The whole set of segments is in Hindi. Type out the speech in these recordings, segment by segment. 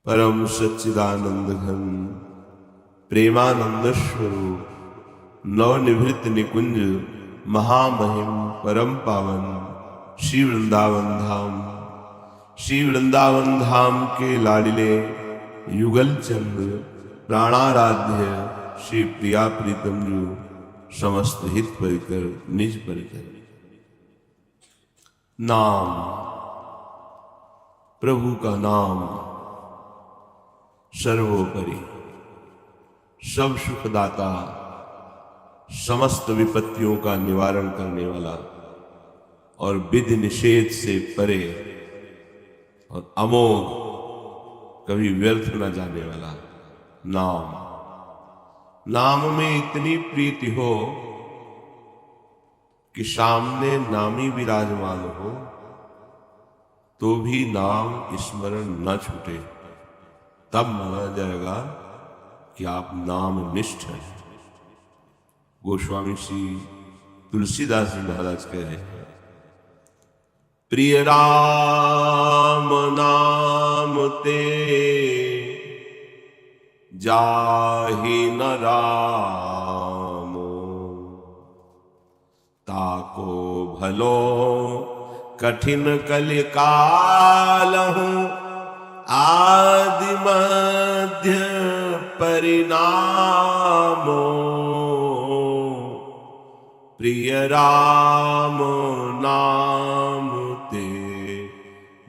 परम सच्चिदानंद घन प्रेमानंद स्वरूप नवनिभृत निकुंज महामहिम परम पावन श्री वृंदावन धाम, श्री वृंदावन धाम के लाडिले युगल चंद प्राणाराध्य श्री प्रिया प्रीतम जो समस्त हित परिकर निज परिकर। नाम, प्रभु का नाम सर्वोपरि, सब सुखदाता, समस्त विपत्तियों का निवारण करने वाला और विधि निषेध से परे और अमोघ, कभी व्यर्थ न जाने वाला नाम। नाम में इतनी प्रीति हो कि सामने नामी विराजमान हो तो भी नाम स्मरण न छूटे, तब माना जाएगा कि आप नाम निष्ठ हैं। गोस्वामी श्री तुलसीदास जी महाराज कह रहे हैं, प्रिय राम नाम ते जाहि न रामो, ताको भलो कठिन कलि कालहु, आदि मध्य परिणामो। प्रिय राम नाम ते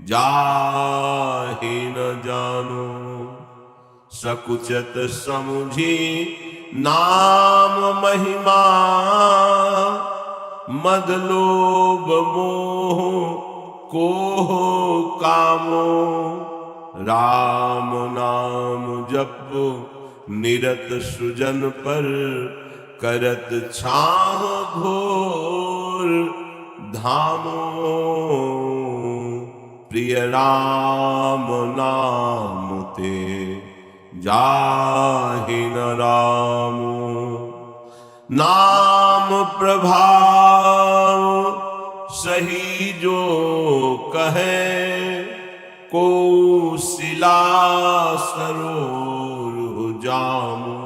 जाहि न जानो, सकुचत समुझी नाम महिमा, मद लोभ मोह कोह कामो। राम नाम जप निरत सुजन पर, करत छाह घोर धामो। प्रिय राम नाम ते जाहि न रामो। नाम प्रभाव सही जो कहे, कौशिला सरोर जामो।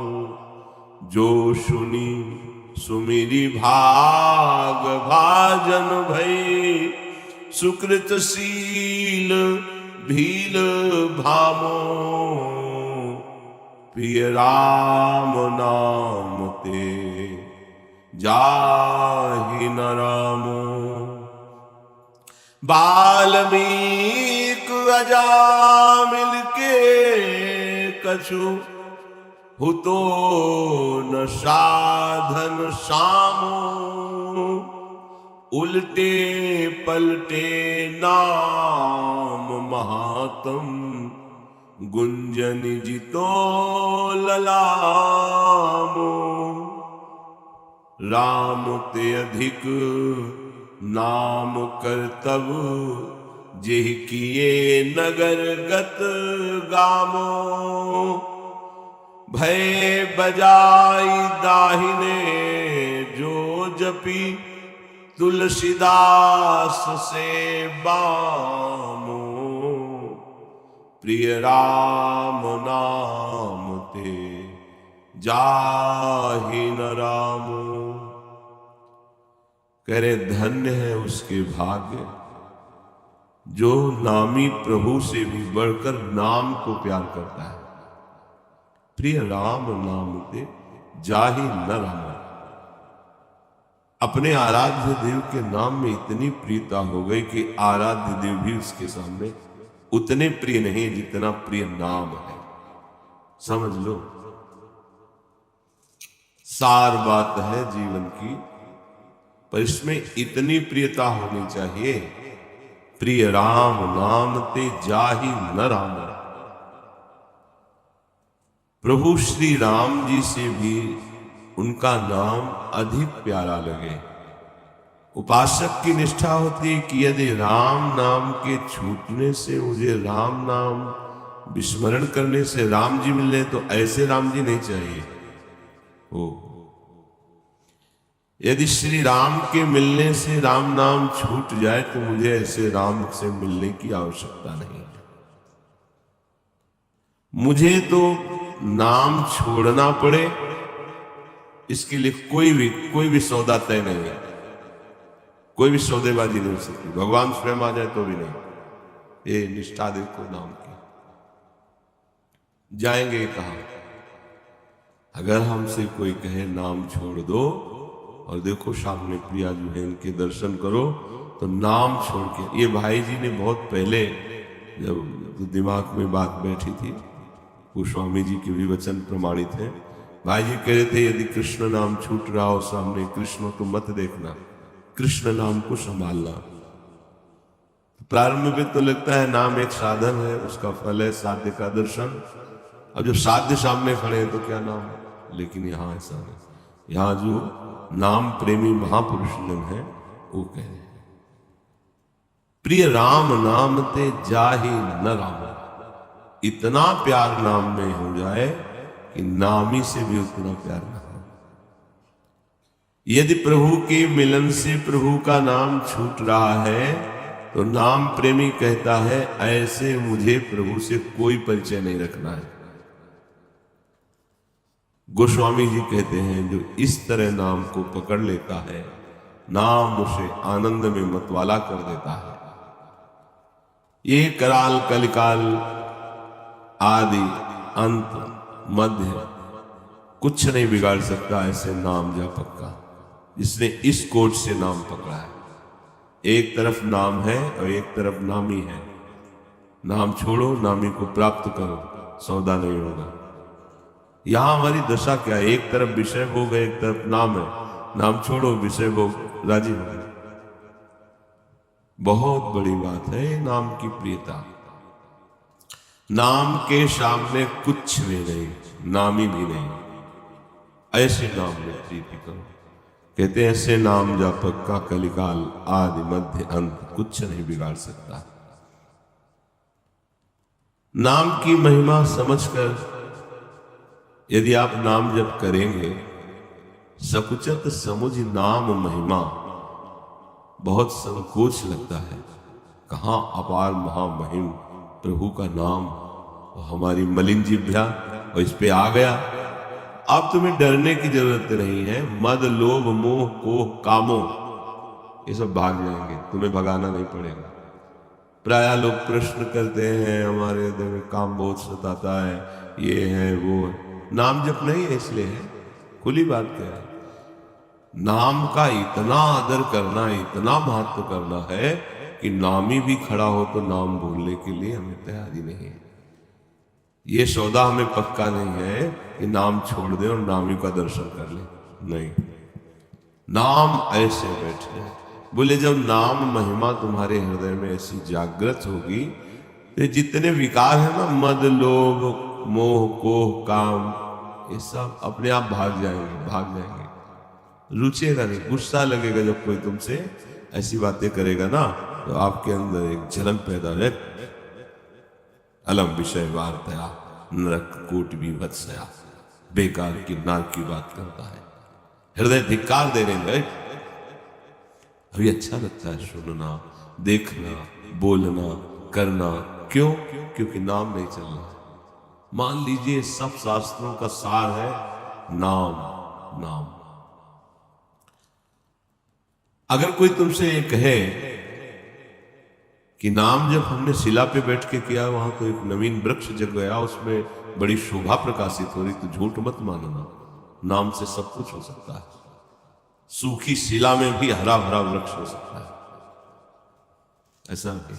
जो सुनी सुमिरी भाग भाजन भई, सुकृत शील भील भामो। प्रिय राम नाम ते जाहि न रामो। बाल्मीक अजामिल के कछु, हुतो न साधन सामो। उल्टे पलटे नाम महात्म, गुंजन जितो ललामो। राम ते अधिक नाम करतब, जेहि किए नगर गत गामो। भय बजाई दाहिने जो जपी, तुलसीदास से बामो। प्रिय राम नाम ते जाहि न रामो। कह रहे धन्य है उसके भाग्य जो नामी प्रभु से भी बढ़कर नाम को प्यार करता है। प्रिय राम नाम ते जाहि न रामो। अपने आराध्य देव के नाम में इतनी प्रियता हो गई कि आराध्य देव भी उसके सामने उतने प्रिय नहीं जितना प्रिय नाम है। समझ लो, सार बात है जीवन की, पर इसमें इतनी प्रियता होनी चाहिए। प्रिय राम नाम ते जाहि न राम। प्रभु श्री राम जी से भी उनका नाम अधिक प्यारा लगे। उपासक की निष्ठा होती है कि यदि राम नाम के छूटने से मुझे राम नाम विस्मरण करने से राम जी मिले तो ऐसे राम जी नहीं चाहिए हो। यदि श्री राम के मिलने से राम नाम छूट जाए तो मुझे ऐसे राम से मिलने की आवश्यकता नहीं है। मुझे तो नाम छोड़ना पड़े इसके लिए कोई भी सौदा तय नहीं है, कोई भी सौदेबाजी नहीं हो सकती। भगवान स्वयं आ जाए तो भी नहीं। ये निष्ठा देखो नाम की। जाएंगे कहां? अगर हमसे कोई कहे नाम छोड़ दो, और देखो सामने प्रिया जो है इनके दर्शन करो, तो नाम छोड़ के, ये भाई जी ने बहुत पहले जब दिमाग में बात बैठी थी, वो स्वामी जी के भी वचन प्रमाणित है। भाई जी कह रहे थे यदि कृष्ण नाम छूट रहा हो सामने कृष्ण तो मत देखना, कृष्ण नाम को संभालना। प्रारंभ में तो लगता है नाम एक साधन है, उसका फल है साध्य का दर्शन। अब जब साध्य सामने खड़े हैं तो क्या नाम है? लेकिन यहां ऐसा नहीं। यहां जो नाम प्रेमी महापुरुष जन है वो कह रहे हैं प्रिय राम नाम ते जाहि न राम। इतना प्यार नाम में हो जाए कि नामी से भी उतना प्यार न हो। यदि प्रभु के मिलन से प्रभु का नाम छूट रहा है तो नाम प्रेमी कहता है ऐसे मुझे प्रभु से कोई परिचय नहीं रखना है। गोस्वामी जी कहते हैं जो इस तरह नाम को पकड़ लेता है, नाम उसे आनंद में मतवाला कर देता है। ये कराल कलिकाल आदि अंत मध्य कुछ नहीं बिगाड़ सकता ऐसे नाम जापक का, जिसने इस कोट से नाम पकड़ा है। एक तरफ नाम है और एक तरफ नामी है। नाम छोड़ो नामी को प्राप्त करो, सौदा नहीं होगा। यहां हमारी दशा क्या है? एक तरफ विषय भोग है, एक तरफ नाम है। नाम छोड़ो विषय भोग राजी हो गए। बहुत बड़ी बात है नाम की प्रियता। नाम के सामने कुछ भी नहीं, नामी भी नहीं। ऐसे नाम में प्रीति करो। कहते हैं ऐसे नाम जापक का कलिकाल आदि मध्य अंत कुछ नहीं बिगाड़ सकता। नाम की महिमा समझकर यदि आप नाम जप करेंगे, सकुचत समुझ नाम महिमा, बहुत संकोच लगता है। कहां अपार महामहिम प्रभु का नाम, और हमारी मलिन जिभ्या और इस पे आ गया। अब तुम्हें डरने की जरूरत नहीं है। मद लोभ मोह कोह कामो ये सब भाग जाएंगे, तुम्हें भगाना नहीं पड़ेगा। प्राय लोग प्रश्न करते हैं हमारे हृदय में काम बहुत सताता है, ये है वो है। नाम जप नहीं है इसलिए है। खुली बात क्या है? नाम का इतना आदर करना, इतना महत्व करना है कि नामी भी खड़ा हो तो नाम बोलने के लिए हमें तैयारी नहीं है। ये सौदा हमें पक्का नहीं है कि नाम छोड़ दे और नामी का दर्शन कर ले। नहीं, नाम ऐसे बैठे। बोले जब नाम महिमा तुम्हारे हृदय में ऐसी जागृत होगी तो जितने विकार है ना, मद लोभ मोह कोह काम, ये सब अपने आप भाग जाएंगे। रुचेगा नहीं, गुस्सा लगेगा जब कोई तुमसे ऐसी बातें करेगा ना, तो आपके अंदर एक जलन पैदा है। अलम विषय वार्तया नरक कोट भी वत्सया, बेकार की नाक की बात करता है, हृदय धिक्कार दे रहे। अभी अच्छा लगता है सुनना, देखना, बोलना, करना। क्यों? क्योंकि नाम नहीं चल रहा। मान लीजिए सब शास्त्रों का सार है नाम। नाम अगर कोई तुमसे ये कहे कि नाम जब हमने शिला पे बैठ के किया, वहां तो एक नवीन वृक्ष जग गया, उसमें बड़ी शोभा प्रकाशित हो रही, तो झूठ मत मानना। नाम से सब कुछ हो सकता है। सूखी शिला में भी हरा भरा वृक्ष हो सकता है। ऐसा नहीं।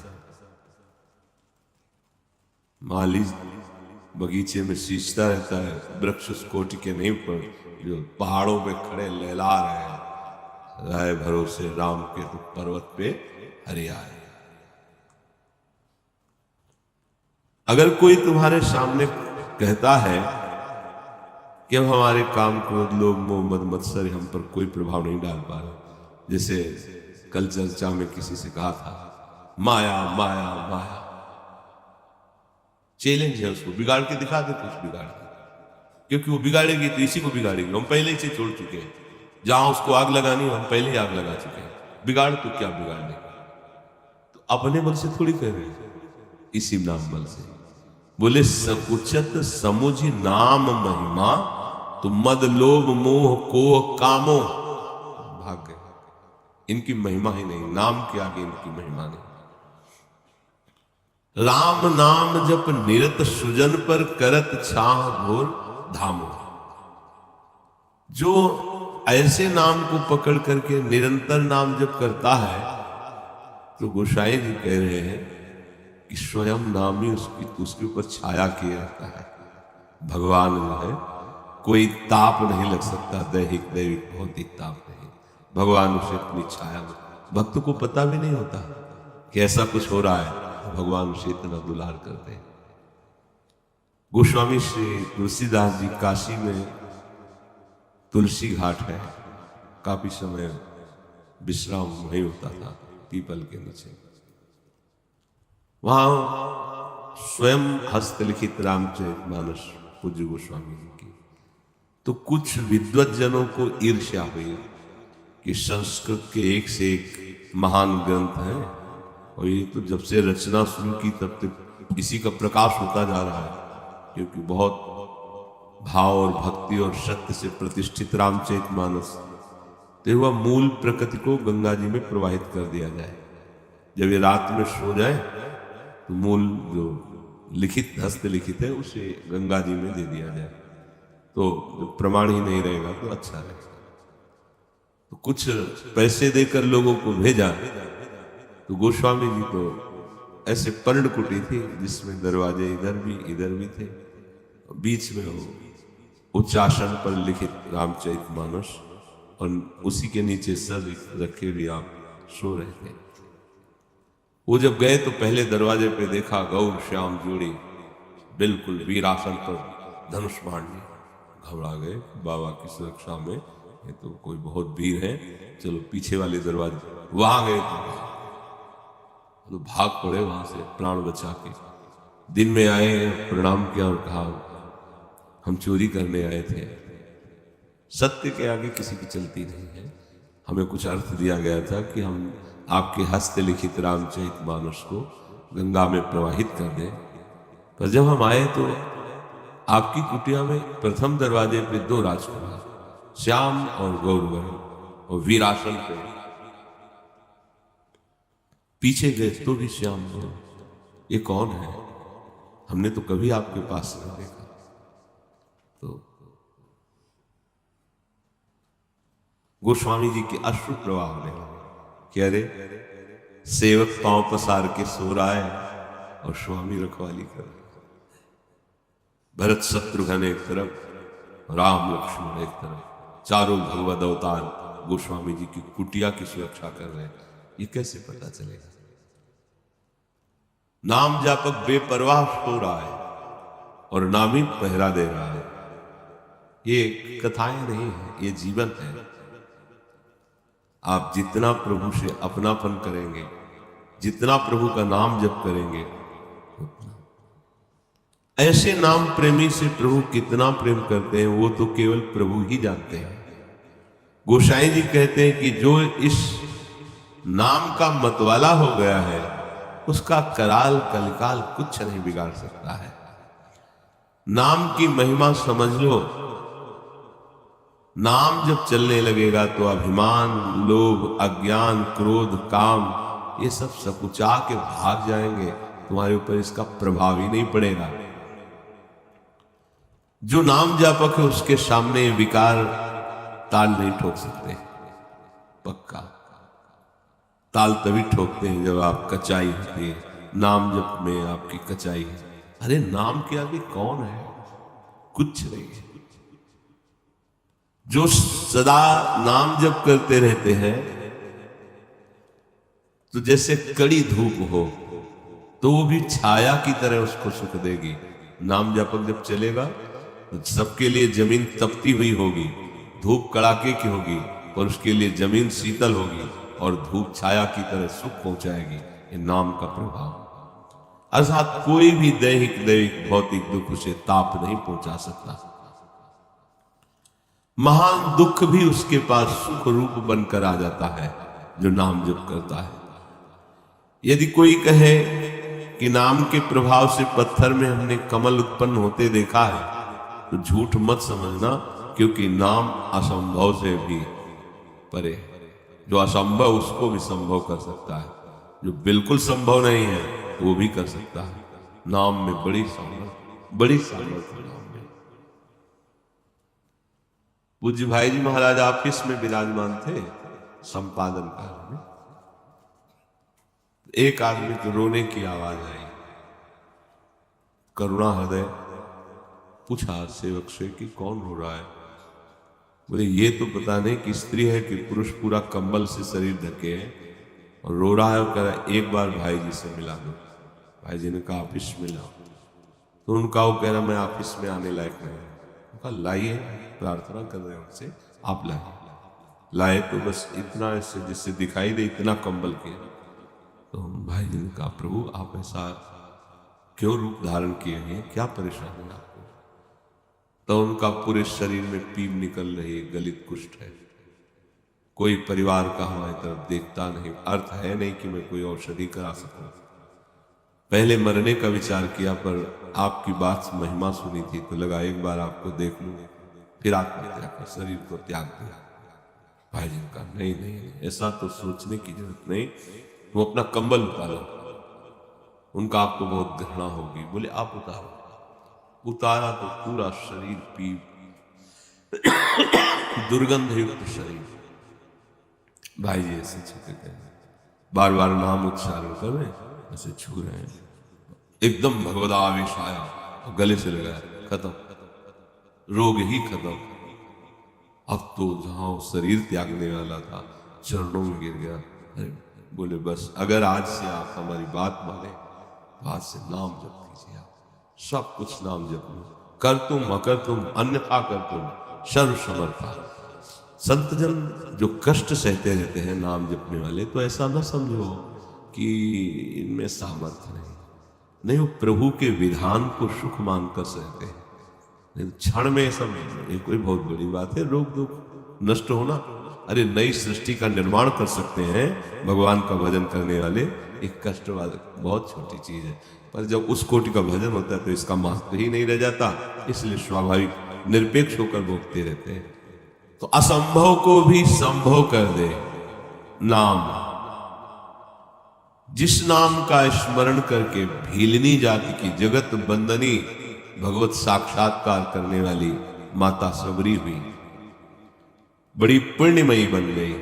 माली बगीचे में सींचता रहता है, वृक्ष उस कोटि के नहीं, पर जो पहाड़ों पे खड़े लहला रहे हैं, राय भरोसे राम के तो पर्वत पे हरियाए। अगर कोई तुम्हारे सामने कहता है कि हम हमारे काम क्रोध लोभ मोह मद मत्सर हम पर कोई प्रभाव नहीं डाल पा रहे, जैसे कल चर्चा में किसी से कहा था माया माया माया, चैलेंज है उसको, बिगाड़ के दिखा दे कुछ बिगाड़ के, क्योंकि वो बिगाड़ेगी तो इसी को बिगाड़ेगी। हम पहले ही से छोड़ चुके हैं, जहां उसको आग लगानी हम पहले ही आग लगा चुके हैं। बिगाड़ तो क्या बिगाड़ने, तो अपने बल से थोड़ी कर रहे हैं, इसी नाम बल से। बोले सकुचत समुझ नाम महिमा, तो मद लोभ मोह को कामो। भाग गए, इनकी महिमा ही नहीं, नाम के आगे इनकी महिमा नहीं। राम नाम जप निरत सुजन पर, करत छाह घोर धामो। जो ऐसे नाम को पकड़ करके निरंतर नाम जप करता है, तो गोसाई जी कह रहे हैं कि स्वयं नाम ही उसके ऊपर छाया किए रहता है। भगवान जो है कोई ताप नहीं लग सकता, दैहिक दैविक भौतिक ताप नहीं, भगवान उसे अपनी छाया में, भक्त को पता भी नहीं होता कि ऐसा कुछ हो रहा है, भगवान उसे इतना दुलार करते हैं। गोस्वामी श्री तुलसीदास जी काशी में तुलसी घाट है, काफी समय विश्राम वहीं होता था पीपल के नीचे। वहां स्वयं हस्तलिखित रामचरितमानस पूज्य गोस्वामी जी की, तो कुछ विद्वत जनों को ईर्ष्या हुई कि संस्कृत के एक से एक महान ग्रंथ हैं, और ये तो जब से रचना शुरू की तब तक इसी का प्रकाश होता जा रहा है, क्योंकि बहुत भाव और भक्ति और सत्य से प्रतिष्ठित रामचरितमानस, तो वह मूल प्रकृति को गंगा जी में प्रवाहित कर दिया जाए। जब ये रात में सो जाए तो मूल जो लिखित हस्तलिखित है उसे गंगा जी में दे दिया जाए, तो प्रमाण ही नहीं रहेगा तो अच्छा रहेगा। तो कुछ पैसे देकर लोगों को भेजा, तो गोस्वामी जी तो ऐसे पर्णकुटी थी जिसमें दरवाजे इधर भी थे, बीच में वो उच्चासन पर लिखित रामचरितमानस, और उसी के नीचे सर रखे हुए आप सो रहे थे। वो जब गए तो पहले दरवाजे पे देखा गौर श्याम जोड़ी बिल्कुल वीरासन पर धनुष बाण लिए। घबरा गए, बाबा की सुरक्षा में ये तो कोई बहुत वीर है, चलो पीछे वाले दरवाजे, वहां गए तो भाग पड़े वहां से प्राण बचा के। दिन में आए, प्रणाम किया और कहा हम चोरी करने आए थे। सत्य के आगे किसी की चलती नहीं है। हमें कुछ अर्थ दिया गया था कि हम आपके हस्तलिखित रामचरितमानस को गंगा में प्रवाहित कर दें, पर जब हम आए तो आपकी कुटिया में प्रथम दरवाजे पे दो राजकुमार श्याम और गौरवर्ण और वीरासन पे, पीछे गए तो भी श्याम गौर, ये कौन है? हमने तो कभी आपके पास नहीं देखा। तो गोस्वामी जी के अश्रु प्रवाह होने लगे कि अरे सेवक पांव पसार के सो रहा है और स्वामी रखवाली कर रहे। भरत शत्रुघ्न एक तरफ, राम लक्ष्मण एक तरफ, चारों भगवद अवतार गोस्वामी जी की कुटिया की सुरक्षा कर रहे हैं। ये कैसे पता चलेगा? नाम जापक बेपरवाह सो रहा है और नाम ही पहरा दे रहा है। ये कथाएं नहीं है, ये जीवन है। आप जितना प्रभु से अपनापन करेंगे, जितना प्रभु का नाम जप करेंगे, ऐसे नाम प्रेमी से प्रभु कितना प्रेम करते हैं वो तो केवल प्रभु ही जानते हैं। गोसाई जी कहते हैं कि जो इस नाम का मतवाला हो गया है उसका कराल कलिकाल कुछ नहीं बिगाड़ सकता है। नाम की महिमा समझ लो। नाम जब चलने लगेगा तो अभिमान, लोभ, अज्ञान, क्रोध, काम ये सब सकुचा के भाग जाएंगे, तुम्हारे ऊपर इसका प्रभाव ही नहीं पड़ेगा। जो नाम जापक है उसके सामने विकार ताल नहीं ठोक सकते। पक्का ताल तभी ठोकते हैं जब आप कचाई होती है। नाम जप में आपकी कचाई है। अरे नाम के आगे कौन है? कुछ नहीं है। जो सदा नाम जप करते रहते हैं तो जैसे कड़ी धूप हो तो वो भी छाया की तरह उसको सुख देगी। नाम जपक जब चलेगा तो सबके लिए जमीन तपती हुई होगी, धूप कड़ाके की होगी, पर उसके लिए जमीन शीतल होगी और धूप छाया की तरह सुख पहुंचाएगी। ये नाम का प्रभाव। अर्थात कोई भी दैहिक भौतिक दुख उसे ताप नहीं पहुंचा सकता। महान दुख भी उसके पास सुख रूप बनकर आ जाता है जो नाम जप करता है। यदि कोई कहे कि नाम के प्रभाव से पत्थर में हमने कमल उत्पन्न होते देखा है, तो झूठ मत समझना, क्योंकि नाम असंभव से भी परे है। जो असंभव उसको भी संभव कर सकता है, जो बिल्कुल संभव नहीं है वो भी कर सकता है। नाम में बड़ी सामर्थ्य नाम में। पूज्य भाई जी महाराज ऑफिस में विराजमान थे संपादन कार्य में। एक आदमी को रोने की आवाज आई। करुणा हृदय पूछा सेवक से कि कौन रो रहा है। बोले ये तो पता नहीं कि स्त्री है कि पुरुष, पूरा कंबल से शरीर ढके है और रो रहा है। और कह रहा है एक बार भाई जी से मिला दो। भाई जी ने कहा ऑफिस में लाओ। तो उनका वो कह रहा मैं ऑफिस में आने लायक नहीं। उनका लाइए, प्रार्थना कर रहे हैं उनसे, आप लाए तो बस इतना ऐसे जिससे दिखाई दे इतना कंबल किया। तो भाई जी ने कहा प्रभु आप ऐसा क्यों रूप धारण किए हैं, क्या परेशानी है आपको। तो उनका पूरे शरीर में पीप निकल रही है, गलित कुष्ठ है, कोई परिवार का हमारी तरफ देखता नहीं। अर्थ है नहीं कि मैं कोई औषधि करा सकूं। पहले मरने का विचार किया, पर आपकी बात महिमा सुनी थी तो लगा एक बार आपको देख लूं, फिर आत्महत्या कर शरीर को त्याग दिया। भाई जी ने कहा नहीं, ऐसा तो सोचने की जरूरत नहीं, तुम अपना कंबल उतारो, उनका आपको बहुत घृणा होगी। बोले आप उतारो। उतारा तो पूरा शरीर पीप, दुर्गंध युक्त शरीर। भाई जी ऐसे छूते गए, बार बार नाम उच्चारण कर रहे, ऐसे छू रहे हैं। एकदम भगवदावेश आया और गले से लगाया, खत्म, रोग ही खत्म। अब तो जहां वो शरीर त्यागने वाला था चरणों में गिर गया। अरे बोले बस अगर आज से आप हमारी बात माने तो आज से नाम जप कीजिए, आप सब कुछ नाम जप लो। कर तुम अकर तुम अन्यथा कर तुम सर्व समर्था। संत जन जो कष्ट सहते रहते हैं नाम जपने वाले, तो ऐसा ना समझो कि इनमें सामर्थ्य नहीं, वो प्रभु के विधान को सुख मानकर सहते हैं। नहीं क्षण में सब ये कोई बहुत बड़ी बात है, रोग दुख नष्ट होना। अरे नई सृष्टि का निर्माण कर सकते हैं भगवान का भजन करने वाले। एक कष्ट वाले बहुत छोटी चीज है, पर जब उस कोटि का भजन होता है तो इसका महत्व ही नहीं रह जाता। इसलिए स्वाभाविक निरपेक्ष होकर भोगते रहते हैं। तो असंभव को भी संभव कर दे नाम। जिस नाम का स्मरण करके भीलनी जाति की जगत बंदनी भगवत साक्षात्कार करने वाली माता सबरी हुई, बड़ी पुण्यमयी बन गई।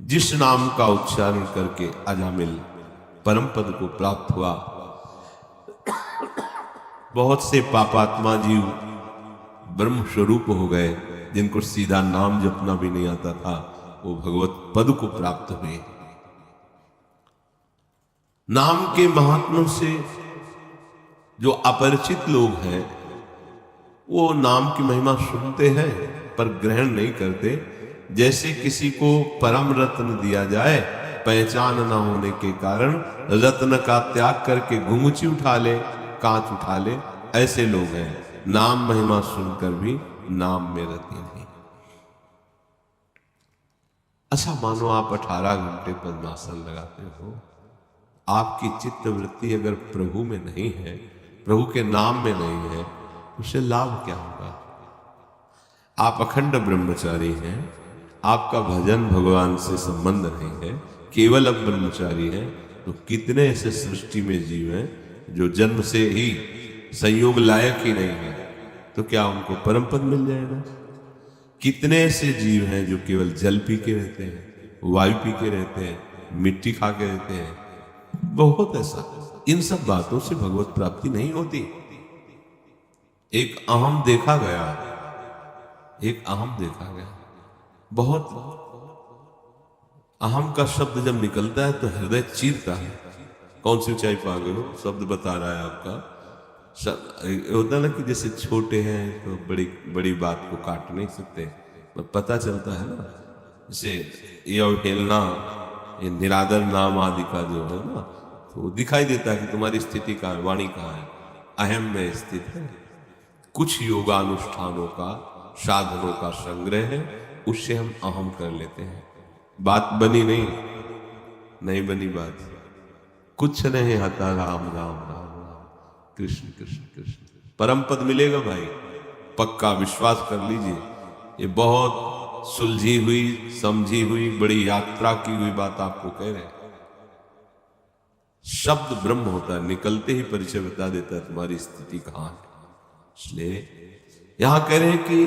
जिस नाम का उच्चारण करके अजामिल परम पद को प्राप्त हुआ। बहुत से पापात्मा जीव ब्रह्म स्वरूप हो गए, जिनको सीधा नाम जपना भी नहीं आता था, वो भगवत पद को प्राप्त हुए। नाम के महात्म्यों से जो अपरिचित लोग हैं वो नाम की महिमा सुनते हैं पर ग्रहण नहीं करते। जैसे किसी को परम रत्न दिया जाए, पहचान न होने के कारण रत्न का त्याग करके घुंघची उठा ले, कांच उठा ले, ऐसे लोग हैं। नाम महिमा सुनकर भी नाम में रति नहीं। अच्छा मानो आप 18 घंटे पद्मासन लगाते हो, आपकी चित्त वृत्ति अगर प्रभु में नहीं है, प्रभु के नाम में नहीं है, उससे लाभ क्या होगा। आप अखंड ब्रह्मचारी हैं, आपका भजन भगवान से संबंध नहीं है, केवल अब ब्रह्मचारी हैं, तो कितने ऐसे सृष्टि में जीव हैं जो जन्म से ही संयोग लायक ही नहीं है, तो क्या उनको परम पद मिल जाएगा। कितने ऐसे जीव हैं जो केवल जल पी के रहते हैं, वायु पी के रहते हैं, मिट्टी खा के रहते हैं, बहुत ऐसा। इन सब बातों से भगवत प्राप्ति नहीं होती। एक अहम देखा गया, एक अहम देखा गया। बहुत अहम का शब्द जब निकलता है तो हृदय चीरता है। कौन सी ऊंचाई पा गए हो, शब्द बता रहा है आपका। होता है ना कि जैसे छोटे हैं तो बड़ी बड़ी बात को काट नहीं सकते, पर पता चलता है ना। जैसे ये अवहेलना, ये निरादर नाम आदि का जो है ना, तो दिखाई देता है कि तुम्हारी स्थिति कहाँ है, वाणी कहाँ है, अहम में स्थित है। कुछ योगानुष्ठानों का, साधनों का संग्रह है, उससे हम अहम कर लेते हैं। बात बनी नहीं बनी बात। कुछ नहीं आता, राम राम राम राम, कृष्ण कृष्ण कृष्ण। परम पद मिलेगा भाई, पक्का विश्वास कर लीजिए। ये बहुत सुलझी हुई, समझी हुई, बड़ी यात्रा की हुई बात आपको कह रहे हैं। शब्द ब्रह्म होता है, निकलते ही परिचय बता देता है तुम्हारी स्थिति कहां है। इसलिए यहां कह रहे हैं कि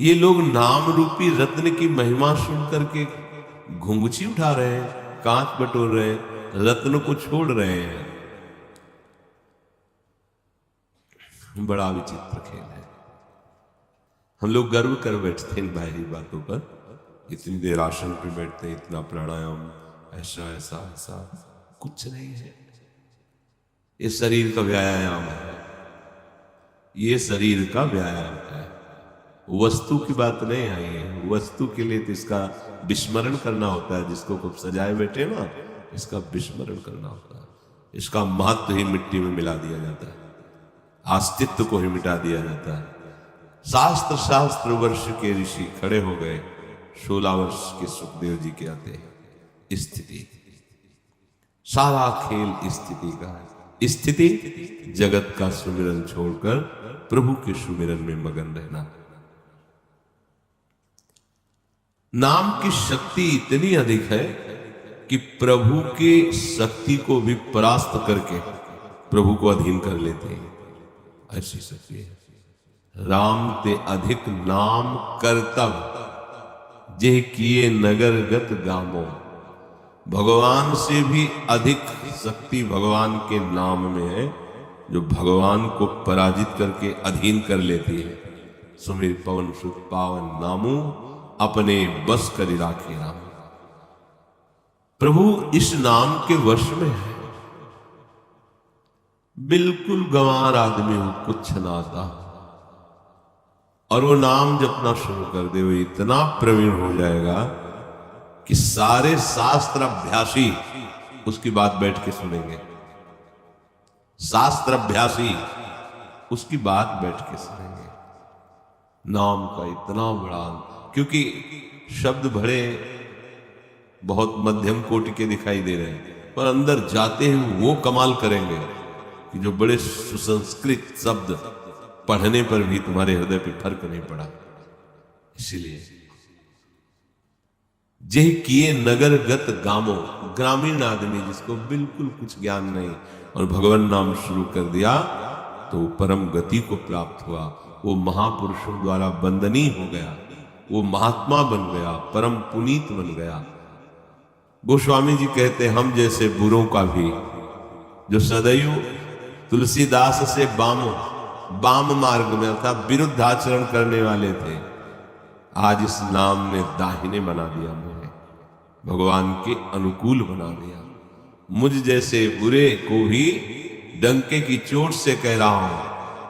ये लोग नाम रूपी रत्न की महिमा सुन करके घुंघची उठा रहे हैं, कांच बटोर रहे हैं, रत्न को छोड़ रहे हैं। बड़ा विचित्र खेल है। हम लोग गर्व कर बैठते हैं इन बाहरी बातों पर, इतनी देर आसन पे बैठते हैं, इतना प्राणायाम, ऐसा ऐसा ऐसा, कुछ नहीं है। ये शरीर का व्यायाम है, ये शरीर का व्यायाम है, वस्तु की बात नहीं आई है। वस्तु के लिए तो इसका विस्मरण करना होता है, जिसको खूब सजाए बैठे ना, इसका विस्मरण करना होता है। इसका महत्व ही मिट्टी में मिला दिया जाता है, अस्तित्व को ही मिटा दिया जाता है। शास्त्र वर्ष के ऋषि खड़े हो गए, 16 वर्ष के सुखदेव जी के आते हैं। स्थिति, सारा खेल स्थिति का है। स्थिति जगत का सुमिरन छोड़कर प्रभु के सुमिरन में मगन रहना। नाम की शक्ति इतनी अधिक है कि प्रभु के शक्ति को भी परास्त करके प्रभु को अधीन कर लेते हैं, ऐसी शक्ति है। राम ते अधिक नाम करतब, जे किए नगरगत गामो। भगवान से भी अधिक शक्ति भगवान के नाम में है, जो भगवान को पराजित करके अधीन कर लेती है। सुमिर पवन सुत पावन नामू, अपने बस कर राखे राम। प्रभु इस नाम के वश में है। बिल्कुल गंवार आदमी हो, कुछ ना आता, और वो नाम जपना शुरू कर दे, वो इतना प्रवीण हो जाएगा कि सारे शास्त्र अभ्यासी उसकी बात बैठ के सुनेंगे। शास्त्र अभ्यासी उसकी बात बैठ के सुनेंगे। नाम का इतना बड़ा, क्योंकि शब्द बड़े बहुत मध्यम कोटि के दिखाई दे रहे हैं, पर अंदर जाते हैं वो कमाल करेंगे कि जो बड़े सुसंस्कृत शब्द पढ़ने पर भी तुम्हारे हृदय पे फर्क नहीं पड़ा। इसीलिए जे किए नगरगत गामो, ग्रामीण आदमी जिसको बिल्कुल कुछ ज्ञान नहीं और भगवान नाम शुरू कर दिया तो परम गति को प्राप्त हुआ। वो महापुरुषों द्वारा वंदनीय हो गया, वो महात्मा बन गया, परम पुनीत बन गया। गोस्वामी जी कहते, हम जैसे बुरों का भी, जो सदैव तुलसीदास से वाम मार्ग में अर्थात विरुद्ध आचरण करने वाले थे, आज इस नाम ने दाहिने बना दिया, मुझे भगवान के अनुकूल बना दिया। मुझ जैसे बुरे को भी डंके की चोट से कह रहा हूं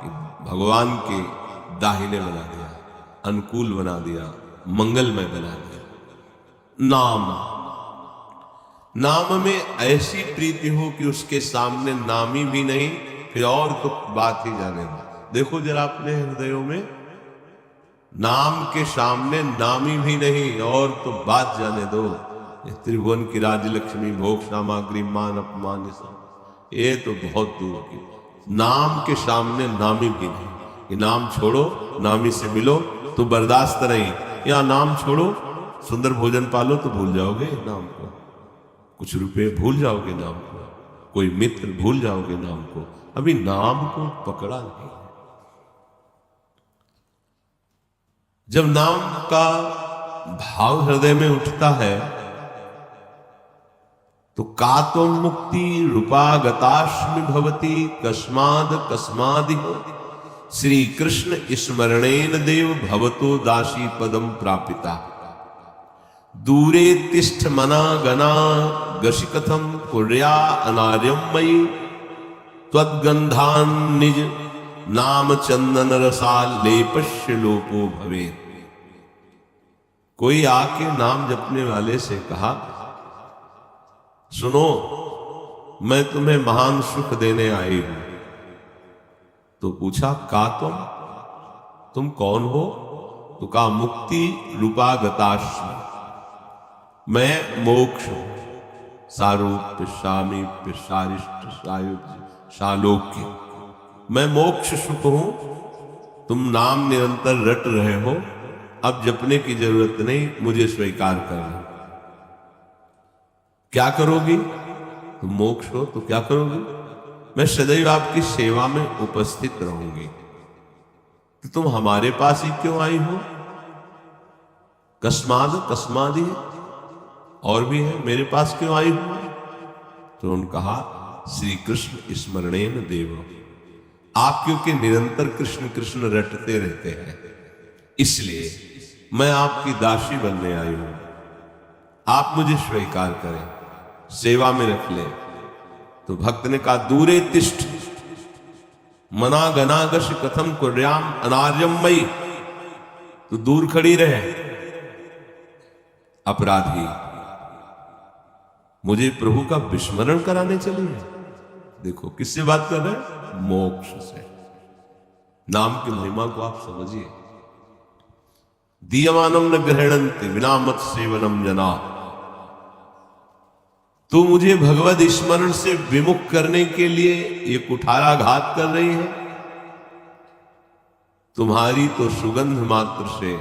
कि भगवान के दाहिने बना दिया, अनुकूल बना दिया, मंगलमय बना दिया। नाम में ऐसी प्रीति हो कि उसके सामने नामी भी नहीं, फिर और तो बात ही जाने दो। देखो जरा अपने हृदयों में, नाम के सामने नामी भी नहीं और तो बात जाने दो। त्रिभुवन की राज्य लक्ष्मी, भोग सामग्री, मान अपमान, ये तो बहुत दूर की। नाम के सामने नामी भी नहीं। ये नाम छोड़ो, नामी से मिलो तो बर्दाश्त नहीं, या नाम छोड़ो, सुंदर भोजन पालो तो भूल जाओगे नाम को, कुछ रुपए भूल जाओगे नाम को, कोई मित्र भूल जाओगे नाम को, अभी नाम को पकड़ा नहीं। जब नाम का भाव हृदय में उठता है तो कातो मुक्ति रूपागताश्मि भवति, कस्माद कस्मादिह श्री कृष्ण स्मरणेन देव भवतो दासी पदम प्रापिता। दूरे तिष्ठ मना गना गशि कथम कुर्या अनार्यम मयि, त्वद्गंधान निज नाम चंदन रसाल लेपश्य लोपो भवे। कोई आके नाम जपने वाले से कहा, सुनो मैं तुम्हें महान सुख देने आई हूं। तो पूछा, का तुम कौन हो? तो कहा, मुक्ति रूपागताश्म, मैं मोक्ष हूं। सारूप्य सामीप्य सारिष्ट सायुज्य सालोक्य। मैं मोक्ष सुख हूं, तुम नाम निरंतर रट रहे हो, अब जपने की जरूरत नहीं, मुझे स्वीकार करना। क्या करोगी? तुम मोक्ष हो तो क्या करोगी? मैं सदैव आपकी सेवा में उपस्थित रहूंगी। तो तुम हमारे पास ही क्यों आई हो? कस्मादि और भी है, मेरे पास क्यों आई हो? तो उन्होंने कहा श्री कृष्ण स्मरणेन देव। आप क्योंकि निरंतर कृष्ण कृष्ण रटते रहते हैं, इसलिए मैं आपकी दासी बनने आई हूं। आप मुझे स्वीकार करें, सेवा में रख ले। तो भक्त ने कहा दूरे तिष्ठ मना गनागश कथम कुर्याम अनार्यमयी। तो दूर खड़ी रहे अपराधी, मुझे प्रभु का विस्मरण कराने चली है। देखो किससे बात कर रहे हैं? मोक्ष से। नाम की महिमा को आप समझिए। दीयमानम न ग्रहणन्ति विना मत सेवनम जना। तू मुझे भगवत स्मरण से विमुख करने के लिए ये कुठाराघात कर रही है। तुम्हारी तो सुगंध मात्र से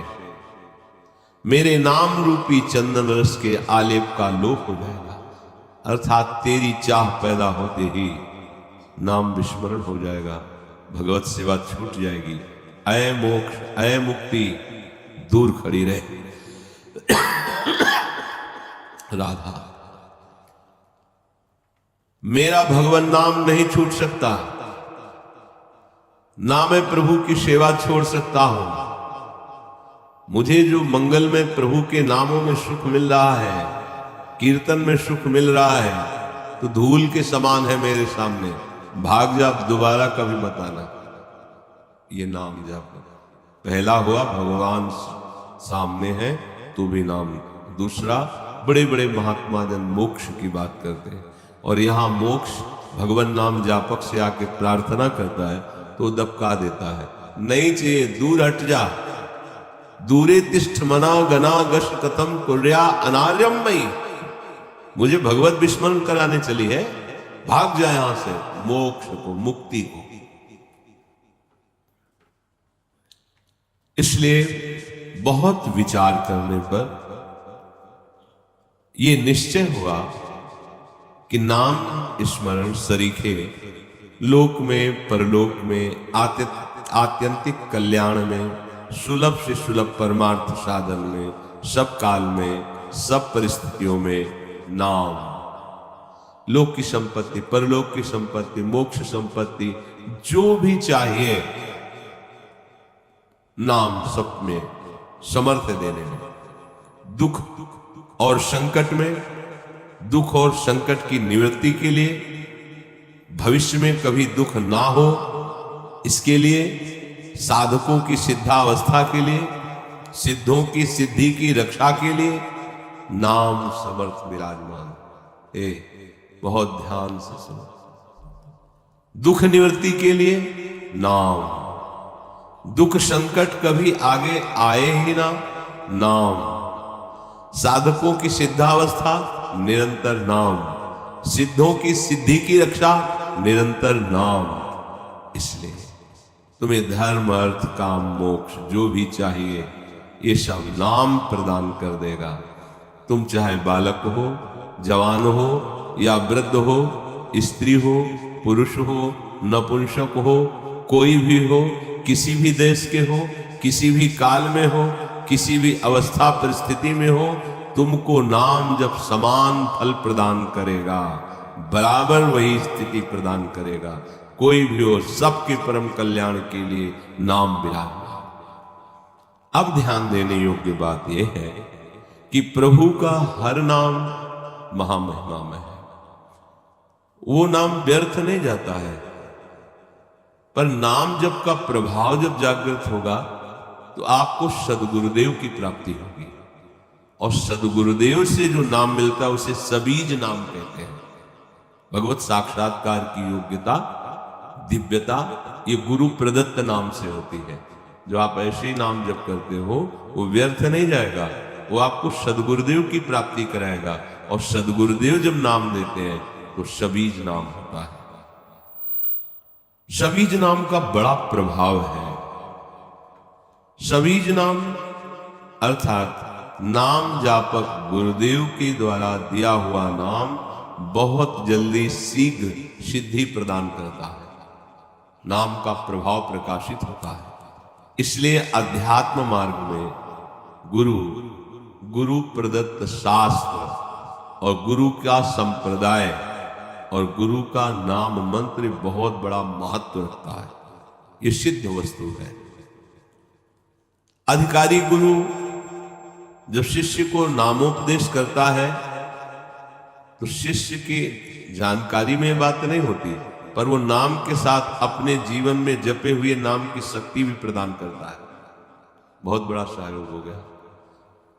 मेरे नाम रूपी चंदन रस के आलेप का लोप हो जाएगा, अर्थात तेरी चाह पैदा होते ही नाम विस्मरण हो जाएगा, भगवत सेवा छूट जाएगी। अय मोक्ष अय मुक्ति, दूर खड़ी रहे। राधा, मेरा भगवान नाम नहीं छूट सकता, ना मैं प्रभु की सेवा छोड़ सकता हूं। मुझे जो मंगल में प्रभु के नामों में सुख मिल रहा है, कीर्तन में सुख मिल रहा है, तो धूल के समान है मेरे सामने। भाग जा, दोबारा कभी मत आना। ये नाम जप पहला हुआ, भगवान सामने है तो भी नाम। दूसरा, बड़े बड़े महात्मा जन मोक्ष की बात करते हैं, और यहां मोक्ष भगवान नाम जापक से आके प्रार्थना करता है तो दबका देता है। नहीं चाहिए, दूर हट जा। दूरे तिष्ठ मना गना गश कथम कुर्या अनार्यमयी। मुझे भगवत विस्मरण कराने चली है, भाग जाए यहां से, मोक्ष को, मुक्ति को। इसलिए बहुत विचार करने पर यह निश्चय हुआ कि नाम स्मरण सरीखे लोक में परलोक में आत्यंतिक कल्याण में, सुलभ से सुलभ परमार्थ साधन में, सब काल में, सब परिस्थितियों में नाम, लोक की संपत्ति, परलोक की संपत्ति, मोक्ष संपत्ति, जो भी चाहिए नाम सब में समर्थ देने में। दुख और संकट में, दुख और संकट की निवृत्ति के लिए, भविष्य में कभी दुख ना हो इसके लिए, साधकों की सिद्धावस्था के लिए, सिद्धों की सिद्धि की रक्षा के लिए नाम समर्थ विराजमान। बहुत ध्यान से सुनो। दुख निवृत्ति के लिए नाम, दुख संकट कभी आगे आए ही ना, नाम। साधकों की सिद्धावस्था, निरंतर नाम। सिद्धों की सिद्धि की रक्षा, निरंतर नाम। इसलिए तुम्हें धर्म अर्थ काम मोक्ष जो भी चाहिए, ये सब नाम प्रदान कर देगा। तुम चाहे बालक हो, जवान हो या वृद्ध हो, स्त्री हो, पुरुष हो, नपुंसक हो, कोई भी हो, किसी भी देश के हो, किसी भी काल में हो, किसी भी अवस्था परिस्थिति में हो, तुमको नाम जब समान फल प्रदान करेगा, बराबर वही स्थिति प्रदान करेगा। कोई भी हो, सबके परम कल्याण के लिए नाम विराजमान। अब ध्यान देने योग्य बात यह है कि प्रभु का हर नाम महामहिमामय है। वो नाम व्यर्थ नहीं जाता है, पर नाम जप का प्रभाव जब जागृत होगा तो आपको सदगुरुदेव की प्राप्ति होगी, और सदगुरुदेव से जो नाम मिलता है उसे सबीज नाम कहते हैं। भगवत साक्षात्कार की योग्यता, दिव्यता, ये गुरु प्रदत्त नाम से होती है। जो आप ऐसे ही नाम जप करते हो वो व्यर्थ नहीं जाएगा, वो आपको सदगुरुदेव की प्राप्ति कराएगा। और सदगुरुदेव जब नाम देते हैं तो शबीज नाम होता है। शबीज नाम का बड़ा प्रभाव है। शबीज नाम अर्थात नाम जापक गुरुदेव के द्वारा दिया हुआ नाम बहुत जल्दी शीघ्र सिद्धि प्रदान करता है। नाम का प्रभाव प्रकाशित होता है। इसलिए अध्यात्म मार्ग में गुरु प्रदत्त शास्त्र और गुरु का संप्रदाय और गुरु का नाम मंत्र बहुत बड़ा महत्व रखता है। ये सिद्ध वस्तु है। अधिकारी गुरु जब शिष्य को नामोपदेश करता है तो शिष्य की जानकारी में बात नहीं होती, पर वो नाम के साथ अपने जीवन में जपे हुए नाम की शक्ति भी प्रदान करता है। बहुत बड़ा सहयोग हो गया।